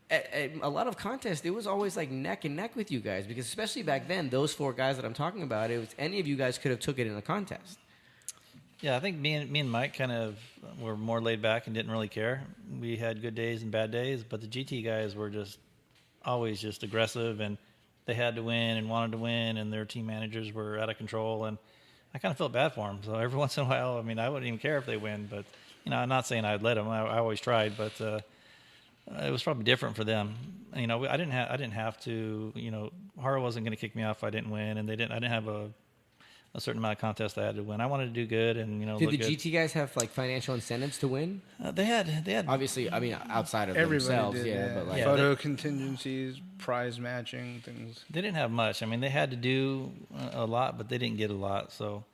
At a lot of contests, it was always like neck and neck with you guys, because especially back then, those 4 guys that I'm talking about, it was any of you guys could have took it in a contest. Yeah, I think me and Mike kind of were more laid back and didn't really care. We had good days and bad days, but the GT guys were just always just aggressive, and they had to win and wanted to win, and their team managers were out of control, and I kind of felt bad for them. So every once in a while, I wouldn't even care if they win, but I'm not saying I'd let them. I always tried, but it was probably different for them. I didn't have to. Haro wasn't going to kick me off if I didn't win, and I didn't have a certain amount of contests I had to win. I wanted to do good, and Did look the good. GT guys have financial incentives to win? They had Obviously, outside of Everybody themselves, did, but Yeah, photo contingencies, prize matching, things. They didn't have much. They had to do a lot, but they didn't get a lot. So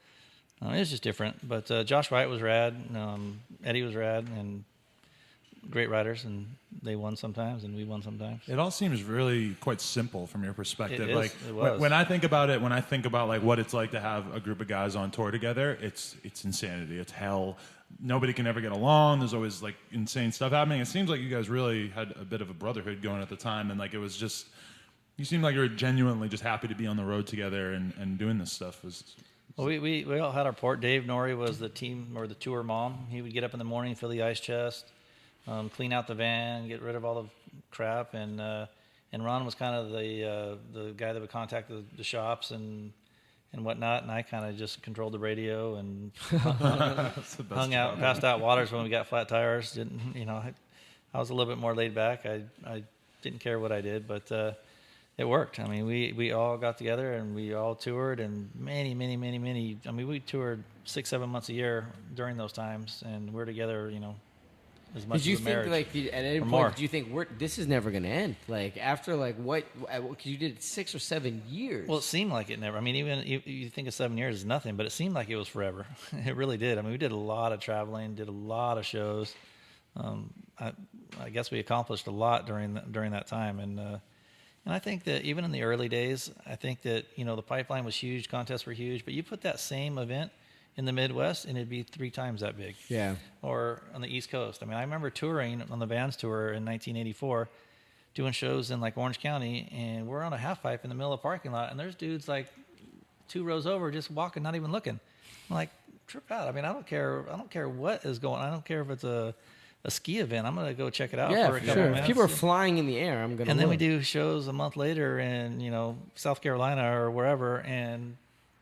It was just different. But Josh Wright was rad. Eddie was rad, and great riders, and they won sometimes, and we won sometimes. It all seems really quite simple from your perspective. It is. Like It was. when I think about it, when I think about like what it's like to have a group of guys on tour together, it's insanity. It's hell. Nobody can ever get along. There's always like insane stuff happening. It seems like you guys really had a bit of a brotherhood going at the time, and like it was just, you seemed like you were genuinely just happy to be on the road together and doing this stuff. Well, we all had our port. Dave Norrie was the team or the tour mom. He would get up in the morning, fill the ice chest, clean out the van, get rid of all the crap, and Ron was kind of the guy that would contact the shops and whatnot, and I kind of just controlled the radio and hung out, passed out waters when we got flat tires. I was a little bit more laid back. I didn't care what I did, but it worked. I mean, we all got together and we all toured, and many. I mean, we toured 6-7 months a year during those times, and we're together, as much Did you as a marriage. think, like, at any or point, more. did you think this is never going to end? Like, after, like, what? Because you did it 6 or 7 years. Well, it seemed like it never. I mean, even you think of 7 years is nothing, but it seemed like it was forever. It really did. I mean, we did a lot of traveling, did a lot of shows. I guess we accomplished a lot during that time, and I think that even in the early days, I think that the pipeline was huge, contests were huge, but you put that same event in the Midwest, and it'd be 3 times that big. Yeah. Or on the East Coast. I mean, I remember touring on the Vans tour in 1984, doing shows in like Orange County, and we're on a half pipe in the middle of the parking lot, and there's dudes like 2 rows over just walking, not even looking. I'm like, trip out. I mean, I don't care what is going on. I don't care if it's a ski event. I'm going to go check it out Yeah, for a for couple sure. minutes. If people are flying in the air, I'm going to And then we do shows a month later in, South Carolina or wherever, and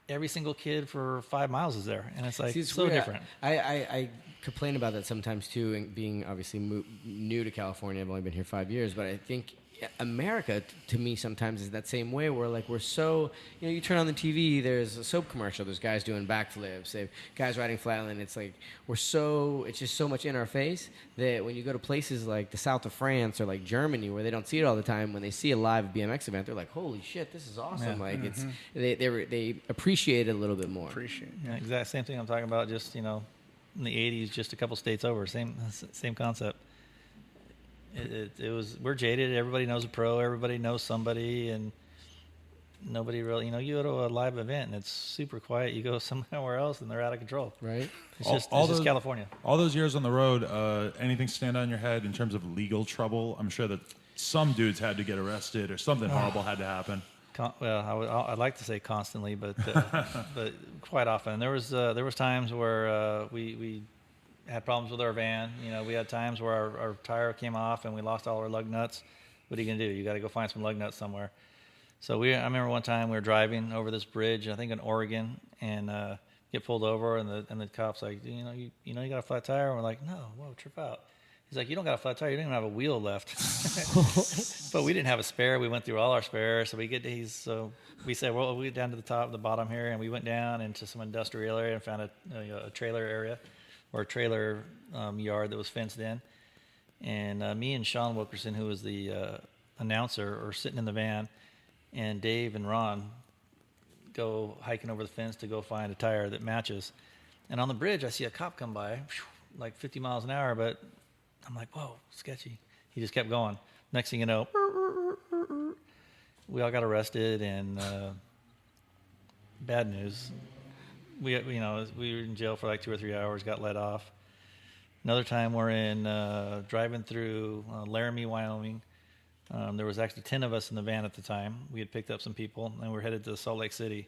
every single kid for 5 miles is there. And it's like, See, it's so weird. different. I complain about that sometimes too, and being obviously new to California. I've only been here 5 years, but I think America, to me, sometimes is that same way where, like, we're so, you turn on the TV, there's a soap commercial, there's guys doing backflips, there's guys riding flatland. It's like, it's just so much in our face that when you go to places like the south of France or like Germany where they don't see it all the time, when they see a live BMX event, they're like, holy shit, this is awesome. Yeah. Like, they appreciate it a little bit more. Yeah, exact same thing I'm talking about, just, in the 80s, just a couple states over, same concept. It was, we're jaded. Everybody knows a pro. Everybody knows somebody, and nobody really, you go to a live event and it's super quiet. You go somewhere else and they're out of control. Right. It's just California. All those years on the road, anything stand out in your head in terms of legal trouble? I'm sure that some dudes had to get arrested or something horrible had to happen. Well, I'd like to say constantly, but but quite often. There was times where we had problems with our van. We had times where our tire came off and we lost all our lug nuts. What are you gonna do? You got to go find some lug nuts somewhere. So I remember one time we were driving over this bridge, I think in Oregon, and get pulled over, and the cop's like, you got a flat tire? And we're like, no, whoa, trip out. He's like, you don't got a flat tire, you don't even have a wheel left. But we didn't have a spare. We went through all our spares, so we said, well, we get down to the bottom here, and we went down into some industrial area and found a trailer area, or a trailer yard that was fenced in. And me and Sean Wilkerson, who was the announcer, are sitting in the van, and Dave and Ron go hiking over the fence to go find a tire that matches. And on the bridge, I see a cop come by, like 50 miles an hour, but I'm like, whoa, sketchy. He just kept going. Next thing you know, we all got arrested, and bad news. We were in jail for like 2 or 3 hours, got let off. Another time we're driving through Laramie, Wyoming. There was actually 10 of us in the van at the time. We had picked up some people, and we were headed to Salt Lake City.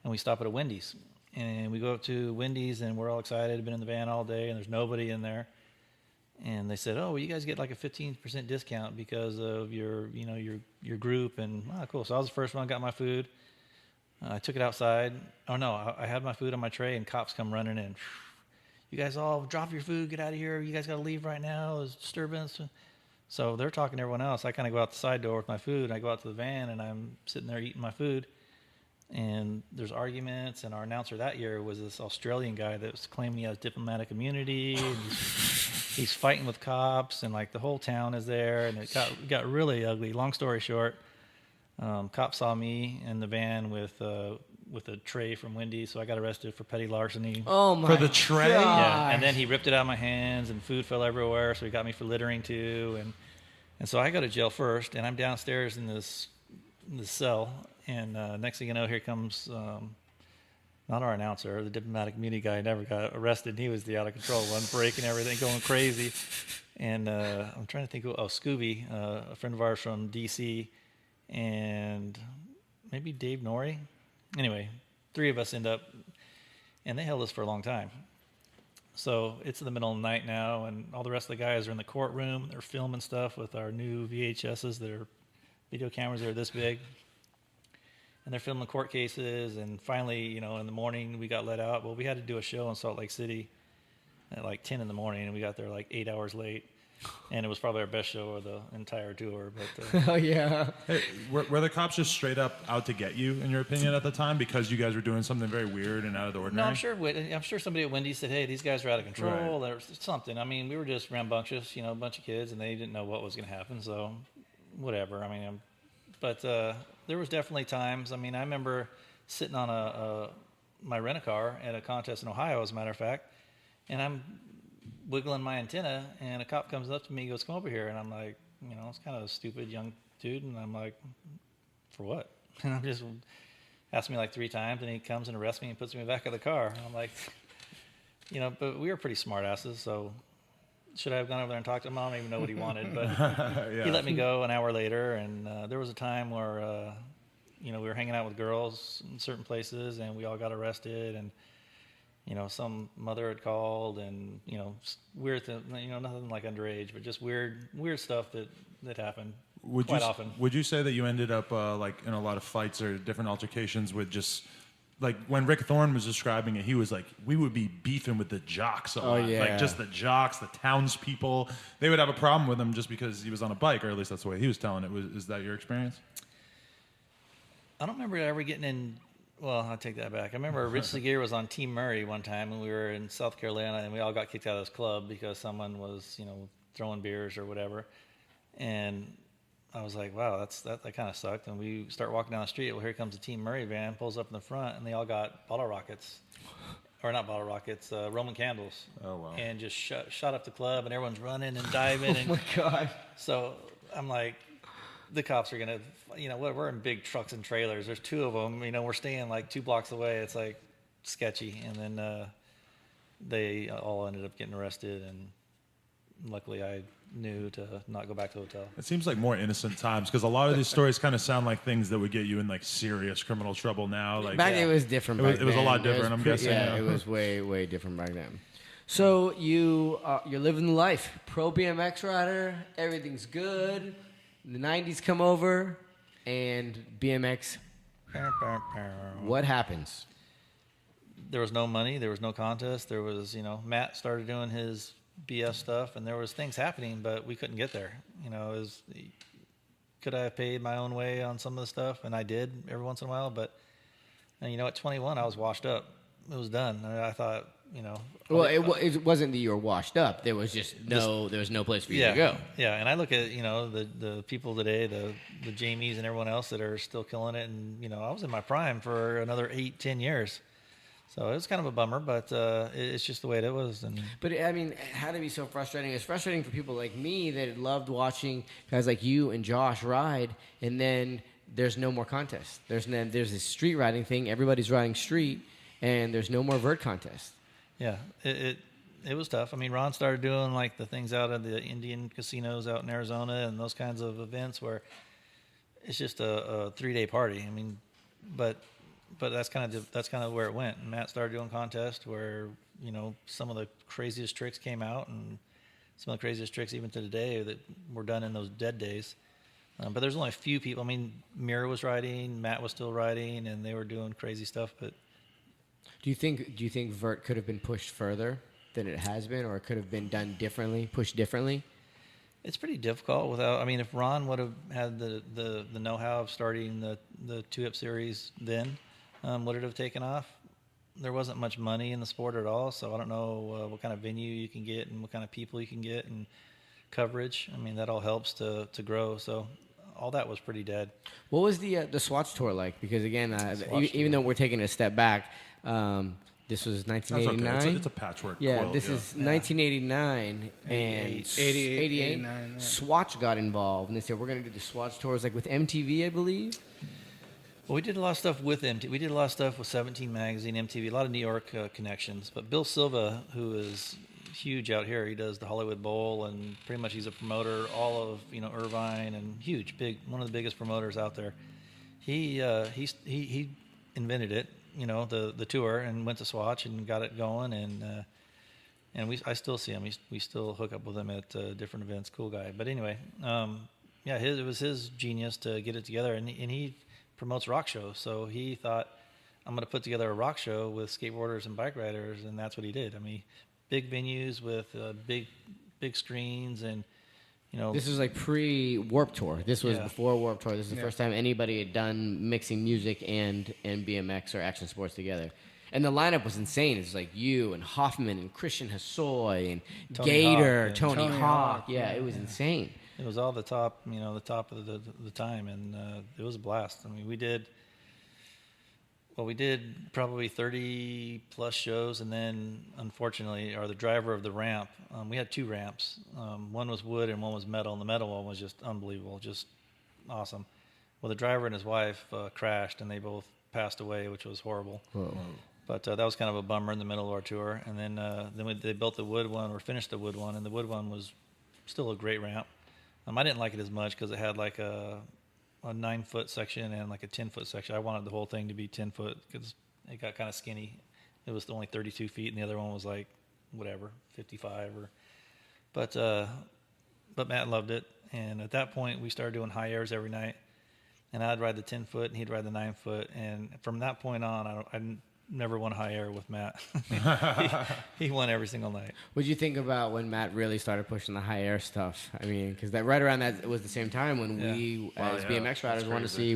And we stop at a Wendy's. And we go up to Wendy's, and we're all excited. Been in the van all day, and there's nobody in there. And they said, oh, well, you guys get like a 15% discount because of your group. And, cool. So I was the first one, got my food. I took it outside. Oh, no, I had my food on my tray, and cops come running in. You guys all drop your food, get out of here. You guys got to leave right now. There's disturbance. So they're talking to everyone else. I kind of go out the side door with my food. I go out to the van, and I'm sitting there eating my food. And there's arguments, and our announcer that year was this Australian guy that was claiming he has diplomatic immunity. And he's fighting with cops, and like the whole town is there, and it got really ugly. Long story short, cops saw me in the van with with a tray from Wendy's, so I got arrested for petty larceny. Oh my! For the tray? Yeah, and then he ripped it out of my hands, and food fell everywhere, so he got me for littering too. And so I go to jail first, and I'm downstairs in this cell, and next thing you know, here comes not our announcer, the diplomatic immunity guy. Never got arrested. He was the out of control one, breaking everything, going crazy. And I'm trying to think. Scooby, a friend of ours from D.C., and maybe Dave Norrie. Anyway, 3 of us end up, and they held us for a long time. So it's in the middle of the night now, and all the rest of the guys are in the courtroom. They're filming stuff with our new VHSs that are video cameras that are this big. And they're filming court cases, and finally, in the morning we got let out. Well, we had to do a show in Salt Lake City at like 10 in the morning, and we got there like 8 hours late. And it was probably our best show of the entire tour. But Oh yeah. Hey, were the cops just straight up out to get you, in your opinion, at the time, because you guys were doing something very weird and out of the ordinary? no, I'm sure somebody at Wendy's said, "Hey, these guys are out of control." Right. Or something. I mean, we were just rambunctious, a bunch of kids, and they didn't know what was going to happen. So, whatever. I mean, but there was definitely times. I mean, I remember sitting on my rent-a-car at a contest in Ohio, as a matter of fact, and I'm wiggling my antenna, and a cop comes up to me and goes, "Come over here." And I'm like, it's kind of a stupid young dude, and I'm like, "For what?" And I'm just asked me like 3 times, and he comes and arrests me and puts me back in the car. And I'm like, but we were pretty smart asses, so should I have gone over there and talked to him? I don't even know what he wanted, but Yeah. he let me go an hour later. And there was a time where, we were hanging out with girls in certain places, and we all got arrested, and some mother had called, and weird thing, nothing like underage, but just weird stuff that happened quite often. Would you say that you ended up like in a lot of fights or different altercations with just like when Rick Thorne was describing it, he was like, we would be beefing with the jocks a lot. yeah. Like just the jocks, the townspeople. They would have a problem with him just because he was on a bike, or at least that's the way he was telling it. Is that your experience? I don't remember ever getting in. Well, I'll take that back. I remember Rich Segura was on Team Murray one time, and we were in South Carolina, and we all got kicked out of this club because someone was, throwing beers or whatever. And I was like, wow, that kind of sucked. And we start walking down the street. Well, here comes the Team Murray van, pulls up in the front, and they all got bottle rockets. Or not bottle rockets, Roman candles. Oh, wow. And just shot up the club, and everyone's running and diving. Oh my God. So I'm like, the cops are going to, we're in big trucks and trailers. There's 2 of them. We're staying like 2 blocks away. It's like sketchy. And then they all ended up getting arrested. And luckily I knew to not go back to the hotel. It seems like more innocent times, because a lot of these stories kind of sound like things that would get you in like serious criminal trouble now. Like Back then it was different. It was a lot different, I'm guessing. Yeah, it was way, way different back then. So you're living the life. Pro BMX rider. Everything's good. The 90s come over, and BMX. What happens? There was no money. There was no contest. There was, Matt started doing his BS stuff, and there was things happening, but we couldn't get there. Could I have paid my own way on some of the stuff? And I did every once in a while, but at 21, I was washed up. It was done. I thought, Well, it wasn't that you were washed up. There was there was no place for you to go. Yeah, and I look at, the people today, the Jamies and everyone else that are still killing it, and, I was in my prime for another 8-10 years. So it was kind of a bummer, but it's just the way it was. But, I mean, it had to be so frustrating. It's frustrating for people like me that loved watching guys like you and Josh ride, and then there's no more contest. There's this street riding thing. Everybody's riding street, and there's no more vert contest. Yeah, it was tough. I mean, Ron started doing like the things out of the Indian casinos out in Arizona and those kinds of events where it's just a 3-day party. I mean, but that's kind of where it went. And Matt started doing contests where some of the craziest tricks came out, and some of the craziest tricks even to today that were done in those dead days. But there's only a few people. I mean, Mira was riding, Matt was still riding, and they were doing crazy stuff, but. Do you think vert could have been pushed further than it has been, or it could have been done differently, pushed differently? It's pretty difficult without. I mean, if Ron would have had the know-how of starting the 2-hip series, then would it have taken off? There wasn't much money in the sport at all, so I don't know what kind of venue you can get and what kind of people you can get and coverage. I mean, that all helps to grow. So all that was pretty dead. What was the Swatch tour like? Because again, Swatch even tour. though we're taking a step back, this was That's okay. 1989. It's a patchwork. Yeah, quilt, this is 1989 and 88, 89, yeah. Swatch got involved, and they said we're going to do the Swatch tours like with MTV, I believe. Well, we did a lot of stuff with MTV. We did a lot of stuff with 17 Magazine, MTV, a lot of New York connections. But Bill Silva, who is huge out here, he does the Hollywood Bowl, and pretty much he's a promoter, all of Irvine, and huge, big, one of the biggest promoters out there. He invented it, the tour, and went to Swatch and got it going, and I still see him. We still hook up with him at different events. Cool guy. But anyway, it was his genius to get it together, and he promotes rock shows. So he thought, I'm going to put together a rock show with skateboarders and bike riders, and that's what he did. I mean, big venues with big screens, and This was like pre-Warped Tour. This was Yeah. before Warped Tour. This is the first time anybody had done mixing music and BMX or action sports together. And the lineup was insane. It's like you and Hoffman and Christian Hosoi and Tony Gator, Hawk, and Tony Tony Hawk. Hawk, Yeah, it was insane. it was all the top, the top of the time, and it was a blast. I mean, we did probably 30 plus shows, and then unfortunately, the driver of the ramp, we had 2 ramps. One was wood and one was metal, and the metal one was just unbelievable, just awesome. Well, the driver and his wife crashed, and they both passed away, which was horrible. Whoa. But that was kind of a bummer in the middle of our tour. And then they built the wood one, or finished the wood one, and the wood one was still a great ramp. I didn't like it as much because it had like a 9-foot section and like a 10-foot section. I wanted the whole thing to be 10 foot because it got kind of skinny. It was only 32 feet, and the other one was like whatever, 55 or. But Matt loved it, and at that point we started doing high airs every night, and I'd ride the 10-foot and he'd ride the 9-foot, and from that point on, I never won high air with Matt. he won every single night. What did you think about when Matt really started pushing the high air stuff? I mean, because that right around that it was the same time when we, as BMX riders, wanted to see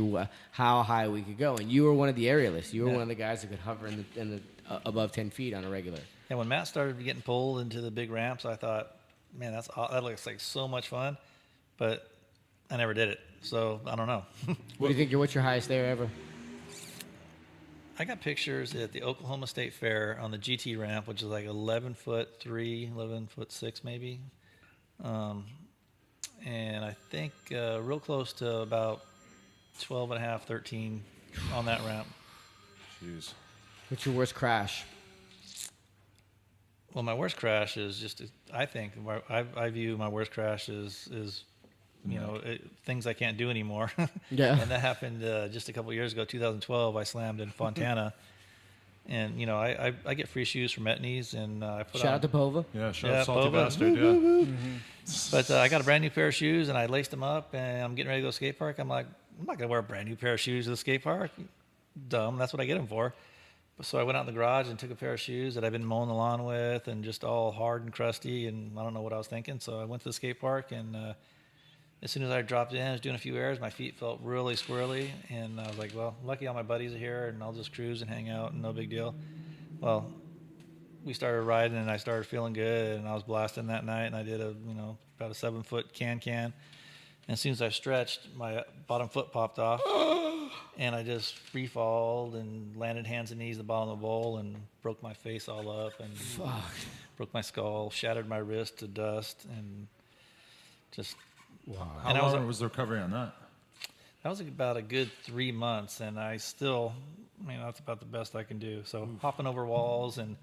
how high we could go. And you were one of the aerialists. You were one of the guys that could hover in the above 10 feet on a regular. And when Matt started getting pulled into the big ramps, I thought, man, that looks like so much fun. But I never did it, so I don't know. What do you think? What's your highest air ever? I got pictures at the Oklahoma State Fair on the GT ramp, which is like 11'3", 11'6" maybe. And I think real close to about 12 and a half, 13 on that ramp. Jeez. What's your worst crash? Well, my worst crash is just, I think, I view my worst crash as things I can't do anymore. Yeah. And that happened just a couple of years ago, 2012. I slammed in Fontana. And, I get free shoes from Etnies, and I put Shout on... out to Pova. Yeah, shout Yeah, out Salty Boba. Bastard, yeah. But I got a brand new pair of shoes, and I laced them up, and I'm getting ready to go skate park. I'm like, I'm not going to wear a brand new pair of shoes to the skate park. Dumb. That's what I get them for. So I went out in the garage and took a pair of shoes that I've been mowing the lawn with, and just all hard and crusty, and I don't know what I was thinking. So I went to the skate park, and as soon as I dropped in, I was doing a few airs. My feet felt really squirrely, and I was like, well, lucky all my buddies are here, and I'll just cruise and hang out, and no big deal. Well, we started riding, and I started feeling good, and I was blasting that night, and I did about a 7-foot can. And as soon as I stretched, my bottom foot popped off, and I just free-falled and landed hands and knees at the bottom of the bowl and broke my face all up, and broke my skull, shattered my wrist to dust, and just... Wow. And How long was the recovery on that? That was about a good 3 months, and that's about the best I can do. So hopping over walls and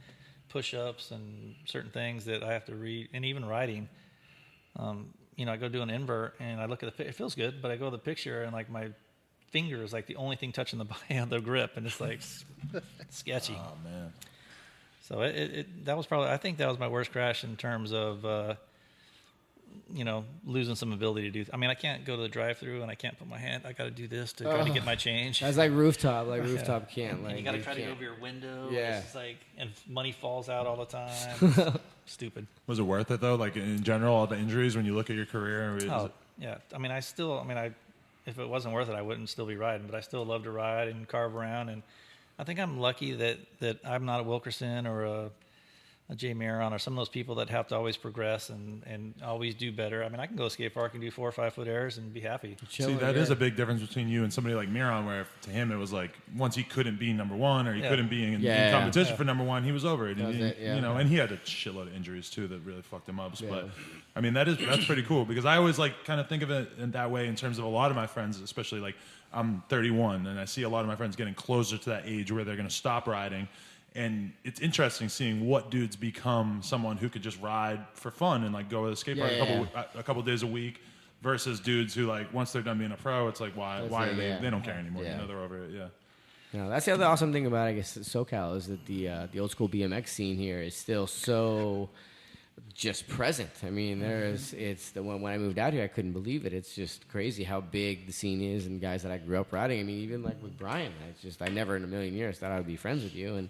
push-ups and certain things that I have to read, and even riding. I go do an invert, and I look at it feels good, but I go to the picture, and like my finger is like the only thing touching the grip, and it's like sketchy. Oh man. So I think that was my worst crash in terms of losing some ability to do. I mean, I can't go to the drive-through, and I can't put my hand. I got to do this to try to get my change. That's like rooftop. Rooftop can't. And you got to try to can't. go over your window. Yeah. It's like, and money falls out all the time. Stupid. Was it worth it though? Like in general, all the injuries when you look at your career. Yeah. I mean, if it wasn't worth it, I wouldn't still be riding. But I still love to ride and carve around. And I think I'm lucky that I'm not a Wilkerson or a Jay Maron or some of those people that have to always progress and always do better. I mean, I can go skate park and do 4 or 5 foot airs and be happy. See, that is a big difference between you and somebody like Miron, where to him it was like once he couldn't be number one or he couldn't be in competition for number one, he was over it. And you know, and he had a shitload of injuries too that really fucked him up. But I mean, that's pretty cool because I always like kind of think of it in that way in terms of a lot of my friends, especially like I'm 31 and I see a lot of my friends getting closer to that age where they're going to stop riding. And it's interesting seeing what dudes become someone who could just ride for fun and like go with a skateboard a couple days a week versus dudes who like once they're done being a pro, it's like why are they don't care anymore. You know, they're over it. No, that's the other awesome thing about I guess SoCal is that the old school BMX scene here is still so just present. I mean, when I moved out here, I couldn't believe it. It's just crazy how big the scene is and guys that I grew up riding. I mean, even like with Brian, I never in a million years thought I would be friends with you, and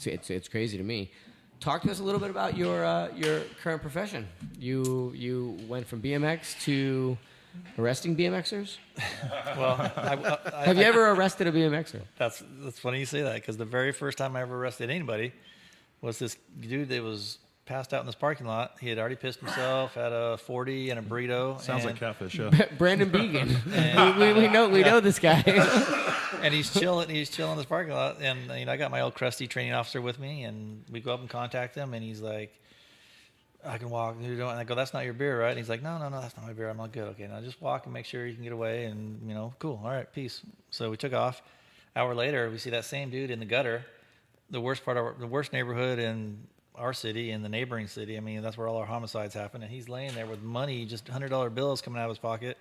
it's crazy to me. Talk to us a little bit about your current profession. You went from BMX to arresting BMXers. Well, have you ever arrested a BMXer? That's funny you say that because the very first time I ever arrested anybody was this dude that was passed out in this parking lot. He had already pissed himself, had a 40 and a burrito. Sounds like Catfish, yeah. Brandon Began. we know this guy. And he's chilling in this parking lot. And, you know, I got my old crusty training officer with me, and we go up and contact him, and he's like, I can walk. And I go, that's not your beer, right? And he's like, no, that's not my beer. I'm all good. Okay, now just walk and make sure you can get away, and, you know, cool. All right, peace. So we took off. Hour later, we see that same dude in the gutter, the worst neighborhood in our city and the neighboring city. I mean, that's where all our homicides happen. And he's laying there with money, just $100 bills coming out of his pocket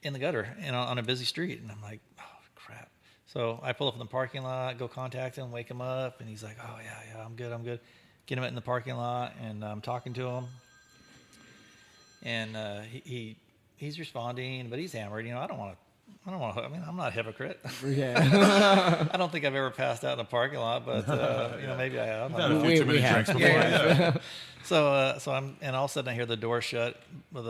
in the gutter and on a busy street. And I'm like, oh, crap. So I pull up in the parking lot, go contact him, wake him up. And he's like, oh, yeah, I'm good. Get him in the parking lot, and I'm talking to him. And he's responding, but he's hammered. You know, I don't want to. I mean, I'm not a hypocrite. Yeah. I don't think I've ever passed out in a parking lot, but you know, maybe I have. You've had a few too many drinks before. Yeah. So I'm, and all of a sudden I hear the door shut with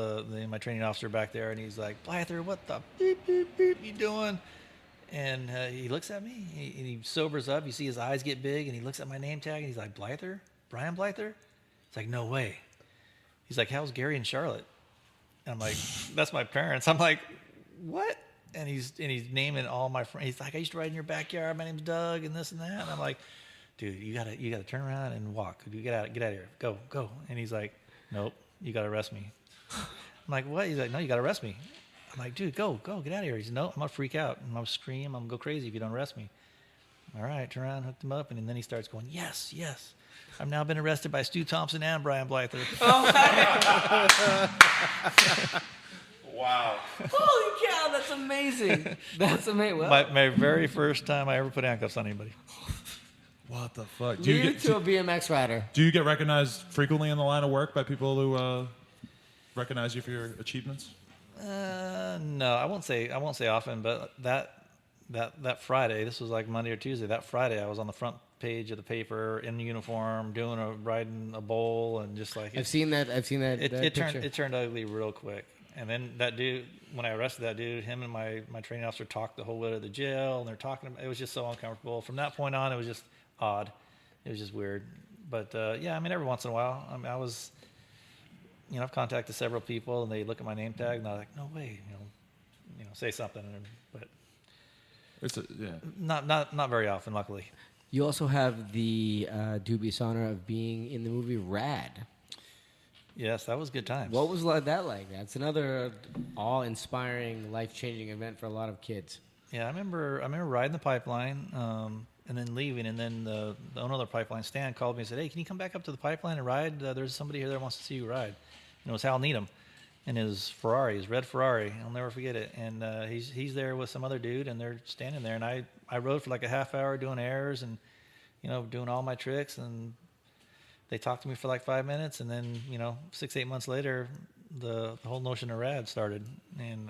my training officer back there, and he's like, Blyther, what the beep beep beep you doing? And he looks at me, and he sobers up. You see his eyes get big, and he looks at my name tag, and he's like, Blyther, Brian Blyther. It's like, no way. He's like, how's Gary and Charlotte? And I'm like, that's my parents. I'm like, what? And he's naming all my friends. He's like, I used to ride in your backyard. My name's Doug, and this and that. And I'm like, dude, you gotta turn around and walk. You get out of here. Go. And he's like, nope, you gotta arrest me. I'm like, what? He's like, no, you gotta arrest me. I'm like, dude, go, get out of here. He said, no, I'm gonna freak out. I'm gonna scream. I'm gonna go crazy if you don't arrest me. All right, turn around, hooked him up, and then he starts going, yes. I've now been arrested by Stu Thompson and Brian Blyther. Wow. Holy cow, that's amazing. That's amazing. Well, My very first time I ever put handcuffs on anybody. What the fuck? lead it to a BMX rider. Do you get recognized frequently in the line of work by people who recognize you for your achievements? No, I won't say often, but that Friday, this was like Monday or Tuesday, that Friday I was on the front page of the paper in uniform, riding a bowl, and just like I've seen that. It turned ugly real quick. And then that dude, when I arrested that dude, him and my training officer talked the whole way to the jail, and they're talking. It was just so uncomfortable. From that point on, it was just odd. It was just weird. But yeah, I mean, every once in a while, I mean, I've contacted several people, and they look at my name tag, and they're like, "No way," say something. But It's not very often, luckily. You also have the dubious honor of being in the movie Rad. Yes, that was good times. What was that like? That's another awe-inspiring, life-changing event for a lot of kids. Yeah, I remember riding the pipeline and then leaving, and then the owner of the pipeline, Stan, called me and said, "Hey, can you come back up to the pipeline and ride? There's somebody here that wants to see you ride." And it was Hal Needham in his Ferrari, his red Ferrari. I'll never forget it. And he's there with some other dude, and they're standing there. And I rode for like a half hour doing airs and doing all my tricks, and they talked to me for like 5 minutes, and then 6-8 months later, the whole notion of Rad started, and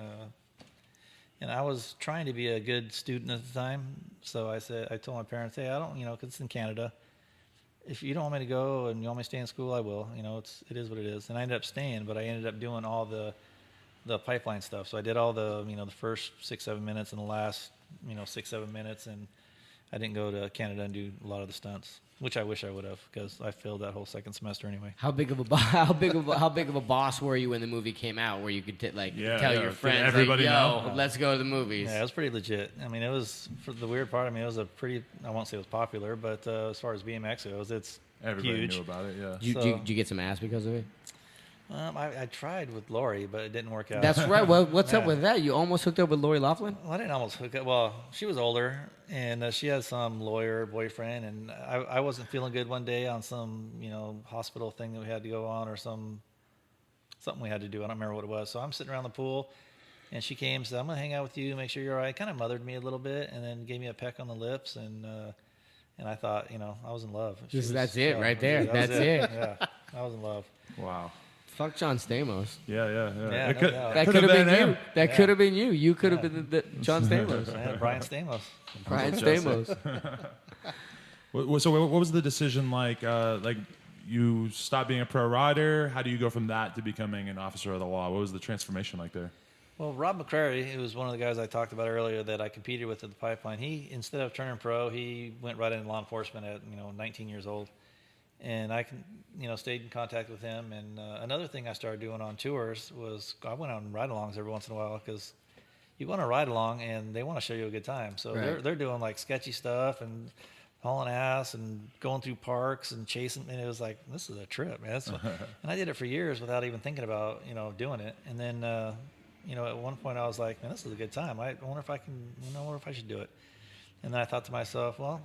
I was trying to be a good student at the time, so I told my parents, hey, I don't, because it's in Canada, if you don't want me to go and you want me to stay in school, I will. It is what it is, and I ended up staying, but I ended up doing all the pipeline stuff. So I did all the the first 6-7 minutes and the last 6-7 minutes, and I didn't go to Canada and do a lot of the stunts, which I wish I would have, because I failed that whole second semester anyway. How big of a boss were you when the movie came out, where you could tell your friends, everybody like, know? yo, let's go to the movies? Yeah, it was pretty legit. I mean, it was, for the weird part, I mean, it was a pretty, I won't say it was popular, but as far as BMX goes, it's Everybody huge. knew about it, yeah. Did you get some ass because of it? I tried with Lori, but it didn't work out. That's right. Well, what's up Yeah. with that? You almost hooked up with Lori Loughlin? Well, I didn't almost hook up. Well, she was older, and she had some lawyer boyfriend, and I wasn't feeling good one day on some, hospital thing that we had to go on, or something we had to do. I don't remember what it was. So I'm sitting around the pool, and she came and said, "I'm going to hang out with you, make sure you're all right." Kind of mothered me a little bit, and then gave me a peck on the lips, and I thought, I was in love. That's it right there. That's it. Yeah, I was in love. Wow. Fuck John Stamos. Yeah. Yeah, It no could, doubt. That could could have been him. you. That could have been you. You could have been the John Stamos. Yeah, Brian Stamos. Brian Joseph. Stamos. So what was the decision like? Like you stopped being a pro rider. How do you go from that to becoming an officer of the law? What was the transformation like there? Well, Rob McCrary, who was one of the guys I talked about earlier that I competed with at the pipeline, he, instead of turning pro, he went right into law enforcement at 19 years old. And I stayed in contact with him. And another thing I started doing on tours was I went on ride-alongs every once in a while, because you go on a ride-along and they want to show you a good time. So Right. they're doing like sketchy stuff and hauling ass and going through parks and chasing. And it was like, this is a trip, man. And I did it for years without even thinking about doing it. And then at one point I was like, man, this is a good time. I wonder if I can. I wonder if I should do it. And then I thought to myself, well,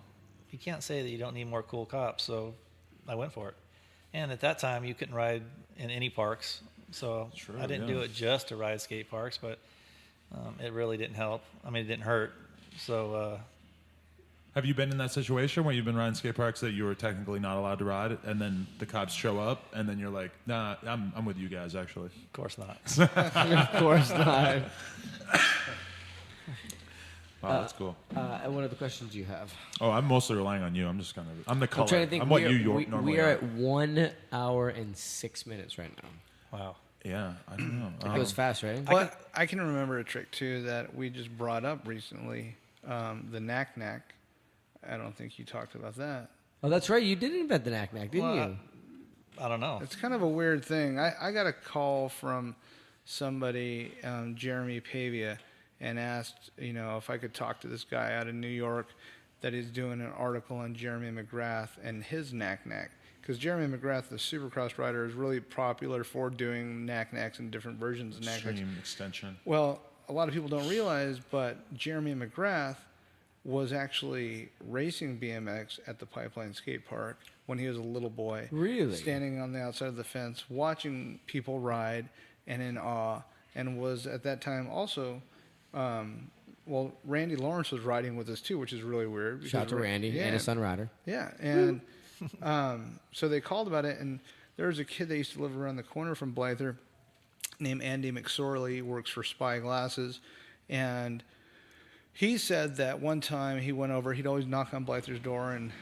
you can't say that you don't need more cool cops. So I went for it. And at that time, you couldn't ride in any parks. So True, I didn't yeah. do it just to ride skate parks, but it really didn't help. I mean, it didn't hurt. So Have you been in that situation where you've been riding skate parks that you were technically not allowed to ride, and then the cops show up, and then you're like, nah, I'm with you guys, actually? of course not. Of course not. Wow, that's cool. And what other questions do you have? Oh, I'm mostly relying on you. I'm the color. I'm trying to think. I'm what you we normally are are. at 1 hour and 6 minutes right now. Wow. Yeah, I don't know. It goes fast, right? Well, I can remember a trick too that we just brought up recently, the knack-knack. I don't think you talked about that. Oh, that's right. You did invent the knack-knack, didn't Well, you? I don't know. It's kind of a weird thing. I got a call from somebody, Jeremy Pavia, and asked, if I could talk to this guy out of New York that is doing an article on Jeremy McGrath and his knack-knack. Because Jeremy McGrath, the supercross rider, is really popular for doing knack-knacks and different versions of knack-knacks. Extreme extension. Well, a lot of people don't realize, but Jeremy McGrath was actually racing BMX at the Pipeline Skate Park when he was a little boy. Really? Standing on the outside of the fence, watching people ride and in awe, and was at that time also, Randy Lawrence was riding with us too, which is really weird. Shout out to Randy and his son Ryder. Yeah, and so they called about it, and there was a kid that used to live around the corner from Blyther named Andy McSorley, works for Spy Glasses, and he said that one time he went over, he'd always knock on Blyther's door, and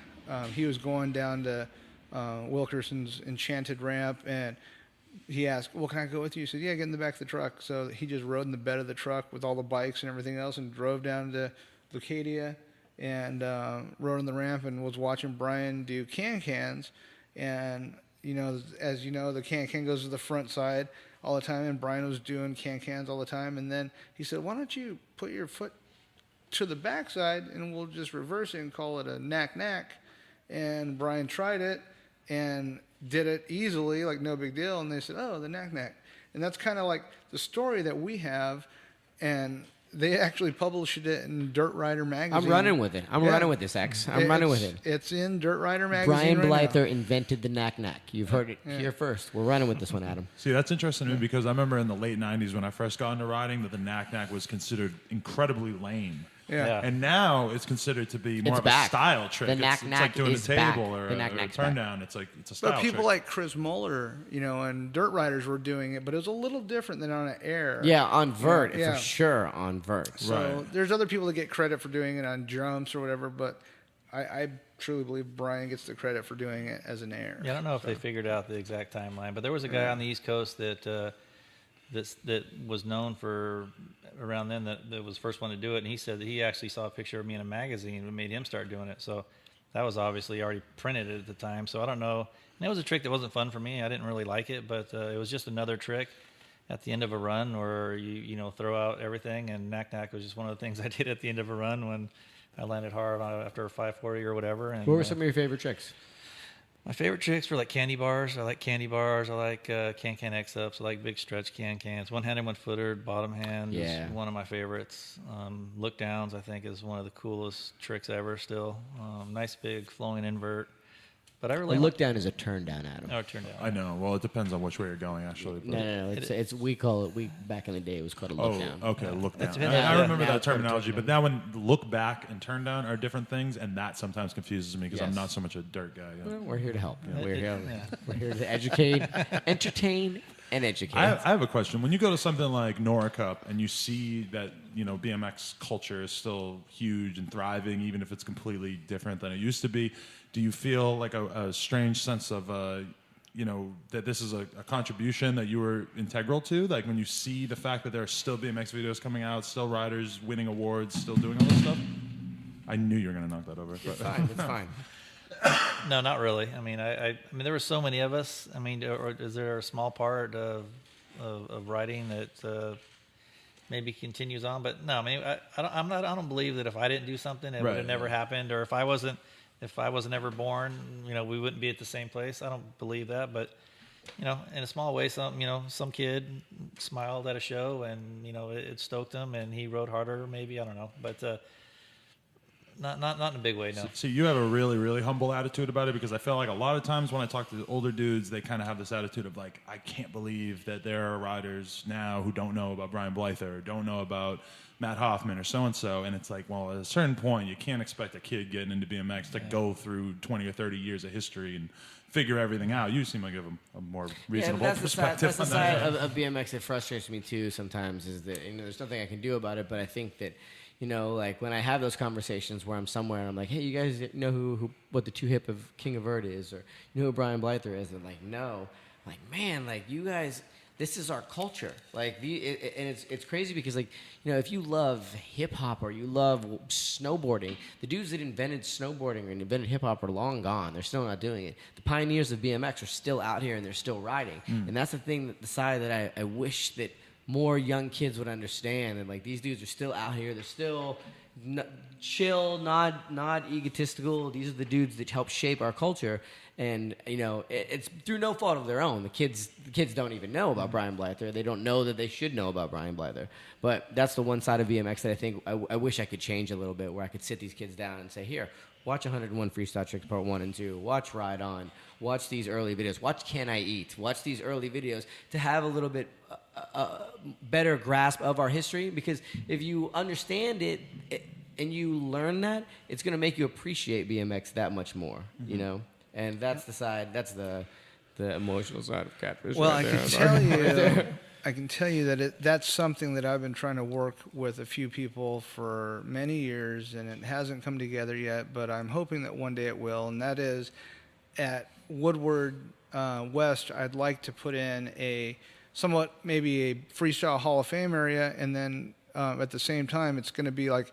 he was going down to Wilkerson's Enchanted Ramp, and he asked, well, can I go with you? He said, yeah, get in the back of the truck. So he just rode in the bed of the truck with all the bikes and everything else and drove down to Lucadia and rode on the ramp and was watching Brian do can-cans. And, as you know, the can-can goes to the front side all the time, and Brian was doing can-cans all the time. And then he said, why don't you put your foot to the backside and we'll just reverse it and call it a knack-knack. And Brian tried it and did it easily, like no big deal. And they said, oh, the knack-knack. And that's kind of like the story that we have. And they actually published it in Dirt Rider magazine. I'm running with it. I'm running with this, X. I'm running with it. It's in Dirt Rider magazine. Brian right Blyther now. invented the knack-knack. You've heard it here first. We're running with this one, Adam. See, that's interesting to me because I remember in the late 90s when I first got into riding that the knack-knack was considered incredibly lame. Yeah. And now it's considered to be more It's of back. a style trick. The it's knack-knack like doing is a table back. or The a knack-knack's turn back. down. It's a style But people trick. like Chris Muller, and Dirt Riders were doing it, but it was a little different than on an air. Yeah, on vert, Yeah. for sure, on vert. So Right. there's other people that get credit for doing it on jumps or whatever, but I truly believe Brian gets the credit for doing it as an air. Yeah, I don't know if they figured out the exact timeline, but there was a guy on the East Coast that was known for around then that was the first one to do it, and he said that he actually saw a picture of me in a magazine that made him start doing it. So that was obviously already printed at the time. So I don't know. And it was a trick that wasn't fun for me. I didn't really like it, but it was just another trick at the end of a run where you throw out everything, and knack was just one of the things I did at the end of a run when I landed hard after a 540 or whatever. And, What were some of your favorite tricks? My favorite tricks were like candy bars. I like candy bars. I like can X-ups. I like big stretch cans. One-handed, one-footed, bottom hand is one of my favorites. Look downs, I think, is one of the coolest tricks ever still. Nice big flowing invert. But I really look down is a turn down, Adam. Oh, turn down. I know. Well, it depends on which way you're going, actually. No. It's we call it. Back in the day, it was called a look down. Okay, look down. depends- I remember now that it's called a terminology, turn but now when look back and turn down are different things, and that sometimes confuses me because I'm Yes. not so much a dirt guy. Yeah. Well, we're here to help. We're Yeah. here to educate, entertain, and educate. I have a question. When you go to something like Nora Cup and you see that BMX culture is still huge and thriving, even if it's completely different than it used to be, do you feel like a strange sense of that this is a contribution that you were integral to? Like when you see the fact that there are still BMX videos coming out, still riders winning awards, still doing all this stuff? I knew you were going to knock that over. It's fine. It's fine. No, not really. I mean, I mean, there were so many of us. I mean, or is there a small part of writing that maybe continues on? But no, I mean, I don't believe that if I didn't do something, it would have never happened, or if I wasn't ever born, we wouldn't be at the same place. I don't believe that, but in a small way, some kid smiled at a show and it stoked him, and he rode harder. Maybe, I don't know, but. Not in a big way, no. So you have a really, really humble attitude about it, because I feel like a lot of times when I talk to the older dudes, they kind of have this attitude of like, I can't believe that there are riders now who don't know about Brian Blyther or don't know about Matt Hoffman or so-and-so. And it's like, well, at a certain point, you can't expect a kid getting into BMX to go through 20 or 30 years of history and figure everything out. You seem like you have a more reasonable perspective That's on the that. side of BMX that frustrates me too sometimes, is that there's nothing I can do about it, but I think that like when I have those conversations where I'm somewhere and I'm like, hey, you guys know what the two hip of King of Vert is, or you know who Brian Blyther is? And like, no. I'm like, man, like you guys, this is our culture. Like, and it's crazy because like, if you love hip hop or you love snowboarding, the dudes that invented snowboarding or invented hip hop are long gone. They're still not doing it. The pioneers of BMX are still out here and they're still riding. And that's the thing, the side that I wish that more young kids would understand. And like, these dudes are still out here. They're still chill, not egotistical. These are the dudes that help shape our culture. And it's through no fault of their own. The kids don't even know about Brian Blyther. They don't know that they should know about Brian Blyther. But that's the one side of BMX that I think I wish I could change a little bit, where I could sit these kids down and say, here, watch 101 Freestyle Tricks Part 1 and 2. Watch Ride On. Watch these early videos. Watch Can I Eat. Watch these early videos to have a little bit better grasp of our history. Because if you understand it and you learn that, it's going to make you appreciate BMX that much more, And that's the side, that's the emotional side of Catfish. Well, right I there. can tell you, I can tell you that that's something that I've been trying to work with a few people for many years, and it hasn't come together yet, but I'm hoping that one day it will, and that is at Woodward West, I'd like to put in somewhat maybe a freestyle Hall of Fame area, and then at the same time, it's going to be like,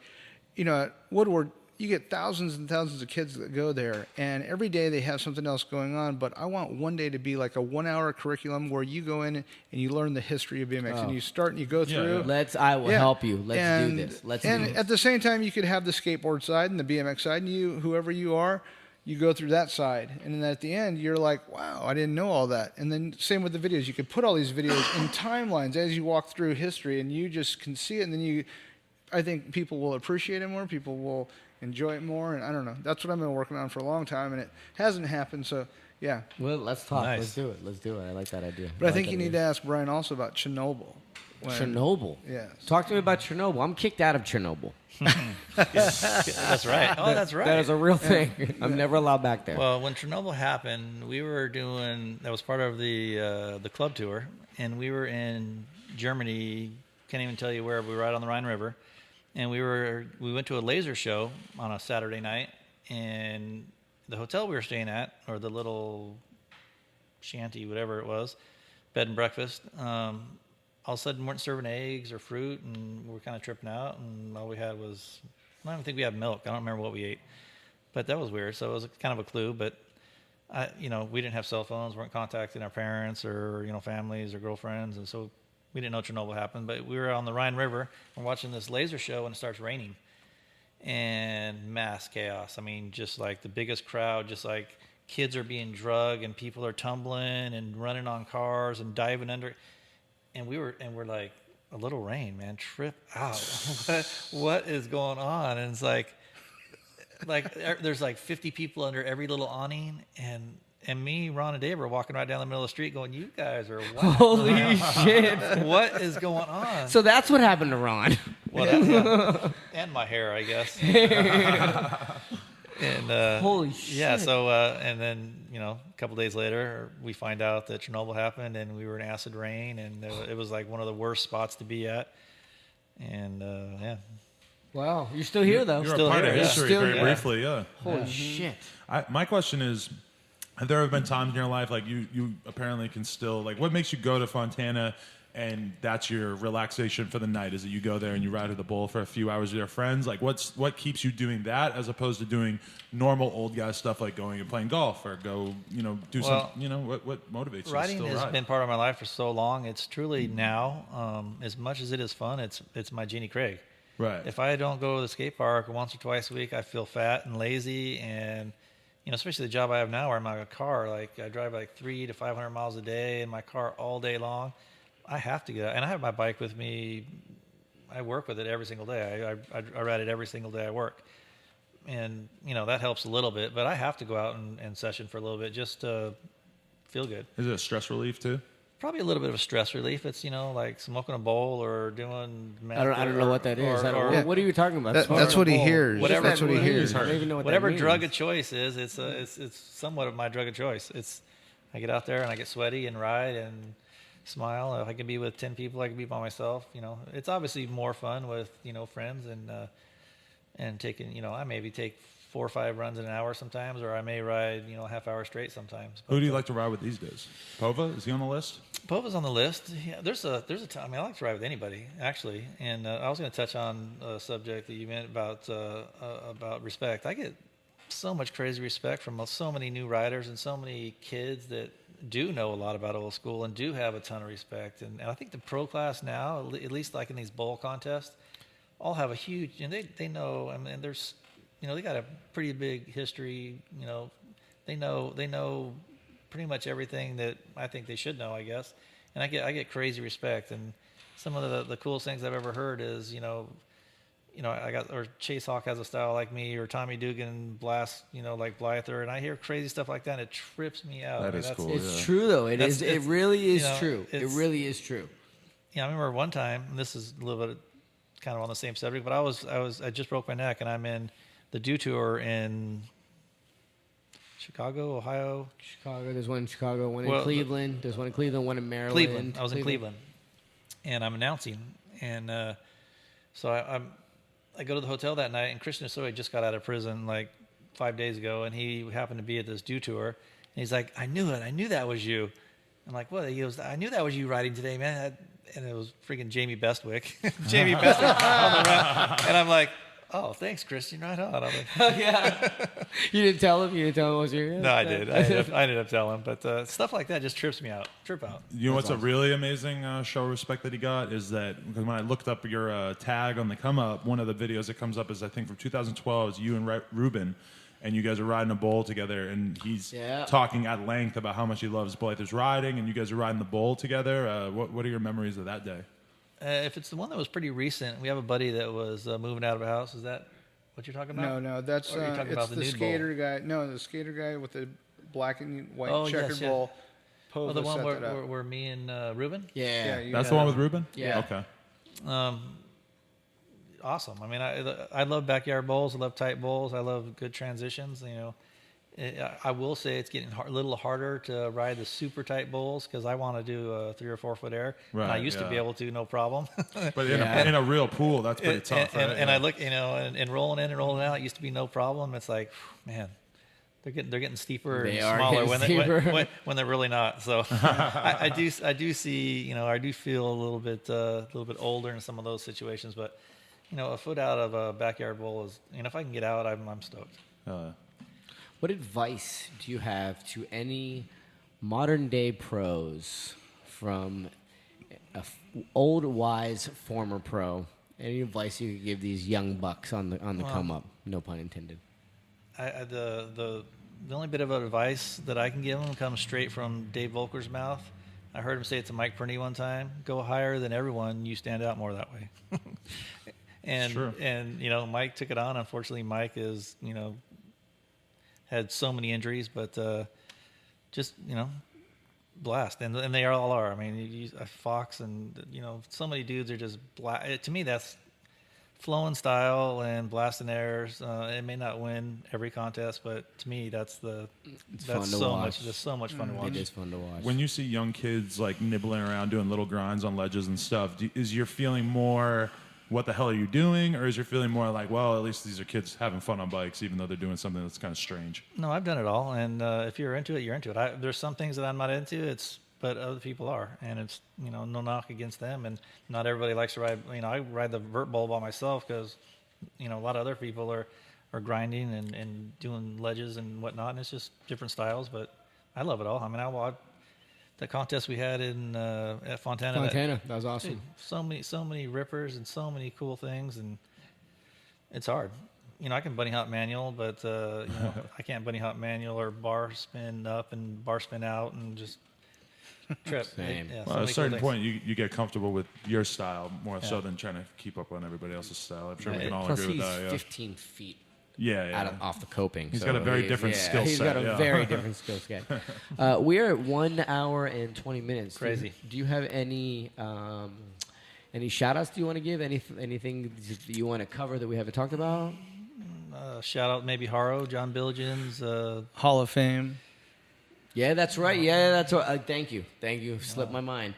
at Woodward, you get thousands and thousands of kids that go there, and every day they have something else going on, but I want one day to be like a 1-hour curriculum where you go in and you learn the history of BMX, and you start and you go through. I will help you. Let's do this. Let's do this. And at the same time, you could have the skateboard side and the BMX side, and whoever you are, you go through that side. And then at the end, you're like, wow, I didn't know all that. And then same with the videos. You could put all these videos in timelines as you walk through history, and you just can see it, and then I think people will appreciate it more. People will enjoy it more, and I don't know. That's what I've been working on for a long time, and it hasn't happened. So, yeah. Well, let's talk. Nice. Let's do it. I like that idea. But I think you need to ask Brian also about Chernobyl. Chernobyl. Yes. Talk to me about Chernobyl. I'm kicked out of Chernobyl. That's right. Oh, that's right. That is a real thing. I'm never allowed back there. Well, when Chernobyl happened, we were that was part of the club tour, and we were in Germany. Can't even tell you where. We were right on the Rhine River, and we went to a laser show on a Saturday night, and the hotel we were staying at, or the little shanty, whatever it was, bed and breakfast. all of a sudden weren't serving eggs or fruit, and we were kind of tripping out, and all we had was, I don't even think we had milk. I don't remember what we ate, but that was weird. So it was kind of a clue, but we didn't have cell phones, weren't contacting our parents or, families or girlfriends. And so we didn't know Chernobyl happened, but we were on the Rhine River and watching this laser show, and it starts raining and mass chaos. I mean, just like the biggest crowd, just like kids are being drugged and people are tumbling and running on cars and diving under. And we're like, a little rain, man, trip out. What is going on? And it's like there's like 50 people under every little awning, and me, Ron, and Dave are walking right down the middle of the street going, you guys are wild. Holy shit. What is going on? So that's what happened to Ron. Well, and my hair, I guess. And holy shit. Yeah, so and then, a couple days later, we find out that Chernobyl happened, and we were in acid rain, and it was like one of the worst spots to be at. And yeah. Wow, you're still here though. You're Still a part here, of yeah. history, Still very here. briefly, yeah. Holy shit. My question is, have there ever been times in your life, like you apparently can still, like, what makes you go to Fontana and that's your relaxation for the night? Is it you go there and you ride to the bowl for a few hours with your friends? Like, what keeps you doing that as opposed to doing normal old guy stuff like going and playing golf or go, do what motivates you Riding to still has ride? been part of my life for so long. It's truly now, as much as it is fun, it's my Jeannie Craig. Right. If I don't go to the skate park once or twice a week, I feel fat and lazy. And, especially the job I have now where I'm in a car, like I drive like 300 to 500 miles a day in my car all day long. I have to get out. And I have my bike with me. I work with it every single day. I ride it every single day I work. And, that helps a little bit. But I have to go out and session for a little bit just to feel good. Is it a stress relief too? Probably a little bit of a stress relief. It's, like smoking a bowl or doing meth. I don't know what that is. Or What are you talking about? That's what he hears. Whatever- That's what he hears. I don't even know what Whatever that means. drug of choice is, it's somewhat of my drug of choice. I get out there and I get sweaty and ride and smile. If I can be with 10 people, I can be by myself. It's obviously more fun with friends and taking. I maybe take 4 or 5 runs in an hour sometimes, or I may ride a half hour straight sometimes. Who do you like to ride with these days? Pova, is he on the list? Pova's on the list. Yeah, there's a time. I like to ride with anybody actually, and I was going to touch on a subject that you meant about respect. I get so much crazy respect from so many new riders and so many kids that do know a lot about old school and do have a ton of respect. And I think the pro class now, at least like in these bowl contests, all have a huge, and they know. I mean, there's, they got a pretty big history. They know pretty much everything that I think they should know, I guess. And I get crazy respect. And some of the coolest things I've ever heard is, or Chase Hawk has a style like me, or Tommy Dugan blasts, like Blyther, and I hear crazy stuff like that, and it trips me out. That is cool. It's Yeah. true though. It really is you know, true. It it's- really is true. I remember one time, and this is a little bit kind of on the same subject, but I just broke my neck, and I'm in the Dew Tour in Chicago, Ohio. Chicago. There's one in Chicago. One in Well, Cleveland. There's one in Cleveland. One in Maryland. Cleveland. I was in Cleveland, and I'm announcing, and so I go to the hotel that night, and Christian Asoy just got out of prison like 5 days ago, and he happened to be at this Dew Tour, and he's like, I knew it. I knew that was you. I'm like, what? He goes, I knew that was you riding today, man. And it was freaking Jamie Bestwick. Jamie Bestwick on the run. And I'm like, oh, thanks, Christian. Right on. I'm like, Yeah. You didn't tell him. You didn't tell him it was you. no, I did. I ended up telling him. But stuff like that just trips me out. Trip out. You know what's a really amazing show of respect that he got is that because when I looked up your tag on the come up, one of the videos that comes up is I think from 2012 is you and Ruben, and you guys are riding a bowl together, and he's talking at length about how much he loves Blyther's riding, and you guys are riding the bowl together. What are your memories of that day? If it's the one that was pretty recent, we have a buddy that was moving out of a house. Is that what you're talking about? No, that's Or are you talking it's about the the nude skater guy. No, the skater guy with the black and white Oh, checkered yes, yes. bowl. Oh, the Pova one set that where, up. where me and Ruben? Yeah. you That's had the one it. with Ruben? Yeah. Okay. Awesome. I mean, I love backyard bowls. I love tight bowls. I love good transitions. I will say it's getting a little harder to ride the super tight bowls because I want to do a 3 or 4 foot air. Right, and I used to be able to, no problem. But in a real pool, that's pretty tough, right? And I look, and rolling in and rolling out, it used to be no problem. It's like, man, they're getting steeper They and are smaller getting when, steeper. when they're really not. So I do see, I do feel a little bit older in some of those situations, but a foot out of a backyard bowl is, if I can get out, I'm stoked. What advice do you have to any modern day pros, from old wise former pro? Any advice you could give these young bucks on the come up? No pun intended. The only bit of advice that I can give them comes straight from Dave Volker's mouth. I heard him say it to Mike Perney one time: "Go higher than everyone. You stand out more that way." And Mike took it on. Unfortunately, Mike is had so many injuries, but just blast, and they all are. I mean, Fox and so many dudes are just blast. To me, that's flowing style and blasting airs. It may not win every contest, but to me, that's fun to so watch. much. Just so much fun to watch. It is fun to watch. When you see young kids like nibbling around doing little grinds on ledges and stuff, is your feeling more, what the hell are you doing? Or is your feeling more like, well, at least these are kids having fun on bikes, even though they're doing something that's kind of strange? No, I've done it all, and if you're into it, you're into it. There's some things that I'm not into, but other people are, and it's no knock against them. And not everybody likes to ride. I ride the vert bowl by myself because a lot of other people are grinding and doing ledges and whatnot, and it's just different styles. But I love it all. I mean, I watched the contest we had in at Fontana. That was awesome. Dude, so many rippers and so many cool things, and it's hard. I can bunny hop manual, but I can't bunny hop manual or bar spin up and bar spin out and just trip. Same. Yeah, Well, at a certain point, you get comfortable with your style more so Yeah. than trying to keep up on everybody else's style. I'm sure we Right. can all Plus, agree he's with that. Yeah. 15 feet Yeah. off the coping. He's so got a very different skill He's set, got a yeah. very different skill set. We are at 1 hour and 20 minutes. Crazy. Do you have any shout outs do you want to give? Anything that you want to cover that we haven't talked about? Shout out maybe Haro, John Billigens. Hall of Fame. Yeah, that's right. Yeah, that's right. Thank you. Slipped my mind.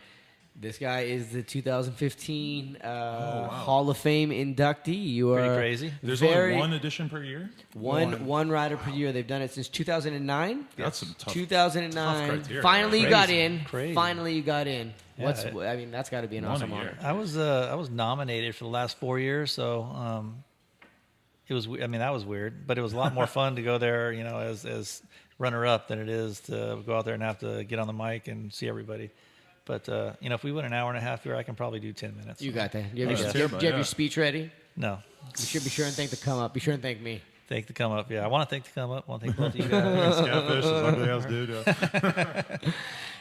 This guy is the 2015 Hall of Fame inductee. You are Pretty crazy. There's only one edition per year? one rider per year. They've done it since 2009. That's some tough 2009. criteria. Finally, you got in. Crazy. Finally, you got in. Yeah, That's got to be an One a awesome year. honor. I was nominated for the last 4 years, so it was. I mean, that was weird, but it was a lot more fun to go there, as runner up than it is to go out there and have to get on the mic and see everybody. But if we went an hour and a half here, I can probably do 10 minutes. You got that. Do you have, Yeah. do you have Yeah. your speech ready? No. You should be sure and thank the come up. Be sure and thank me. Thank the come up. Yeah, I want to thank the come up. I want to thank both of you guys. Catfish, as everybody else do. Yeah.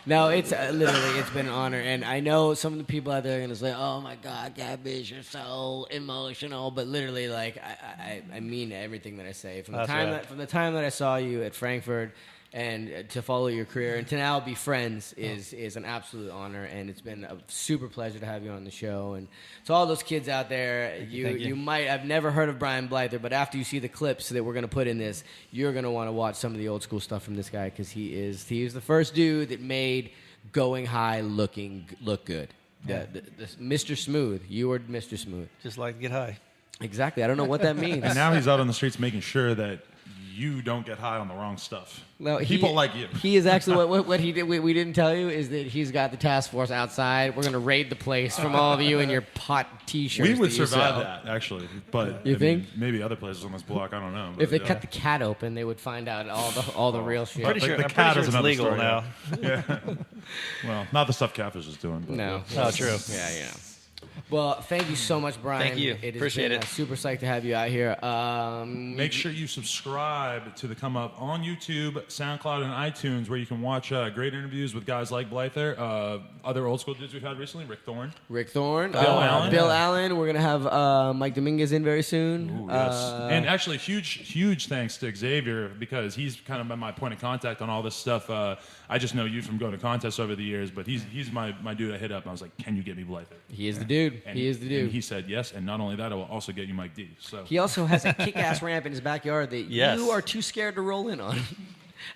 No, it's literally, it's been an honor. And I know some of the people out there are going to say, oh, my God, Catfish, you're so emotional. But literally, like, I mean everything that I say. From the time that I saw you at Frankfurt and to follow your career and to now be friends is an absolute honor. And it's been a super pleasure to have you on the show. And to all those kids out there, Thank you you. might, I've never heard of Brian Blyther, but after you see the clips that we're going to put in this, you're going to want to watch some of the old school stuff from this guy because he is the first dude that made going high look good. Yeah. The Mr. Smooth. You were Mr. Smooth. Just like to get high. Exactly. I don't know what that means. And now he's out on the streets making sure that you don't get high on the wrong stuff. No, People like you. He is actually what he did. We didn't tell you is that he's got the task force outside. We're gonna raid the place from all of you and your pot T-shirts. We would that you survive sell. that, actually. But You I think? mean, maybe other places on this block, I don't know. If they But, cut the cat open, they would find out all the real shit. Pretty the sure, I'm cat pretty is sure it's another legal story, now. well, not the stuff Catfish is doing. But, No. Oh, true. Yeah. Well, thank you so much, Brian. Thank you. It has Appreciate been it. Super psyched to have you out here. Make sure you subscribe to the Come Up on YouTube, SoundCloud, and iTunes, where you can watch great interviews with guys like Blyther, other old school dudes we've had recently, Rick Thorne. Bill Allen. Bill Allen. We're gonna have Mike Dominguez in very soon. Ooh, yes. And actually, huge thanks to Xavier because he's kind of been my point of contact on all this stuff. I just know you from going to contests over the years, but he's my dude I hit up. And I was like, can you get me Blyther? He is the dude. And He is the dude. And he said yes, and not only that, I will also get you Mike D. So He also has a kick-ass ramp in his backyard that Yes. you are too scared to roll in on.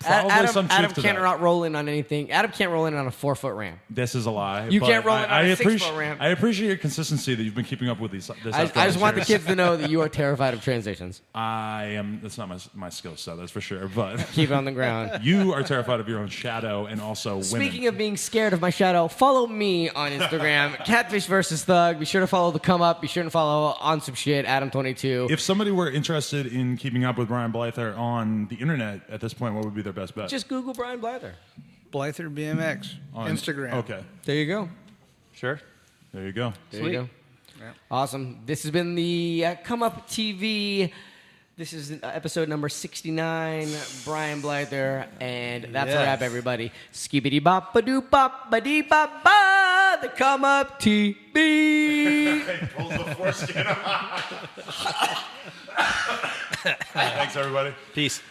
Probably some truth Adam to can't that. roll in on anything. Adam can't roll in on a 4-foot ramp. This is a lie. You but can't roll it on a 6-foot appreciate, ramp. I appreciate your consistency that you've been keeping up with this. I just want the kids to know that you are terrified of transitions. I am. That's not my skill set. That's for sure. But Keep it on the ground. you are terrified of your own shadow and also women. Speaking of being scared of my shadow, follow me on Instagram, Catfish versus Thug. Be sure to follow the Come Up. Be sure to follow ONSOMESHIT, Adam22. If somebody were interested in keeping up with Brian Blyther on the internet at this point, what would be their best bet? Just Google Brian Blyther. Blyther BMX, On Instagram. Okay. There you go. Sure. There you go. There Sweet. you go. Yeah. Awesome. This has been the Come Up TV. This is episode number 69. Brian Blyther, and that's a Yes. wrap, everybody. Skibbity bop ba doo bop ba dee bop ba. The Come Up TV. Pulls the foreskin off. Thanks, everybody. Peace.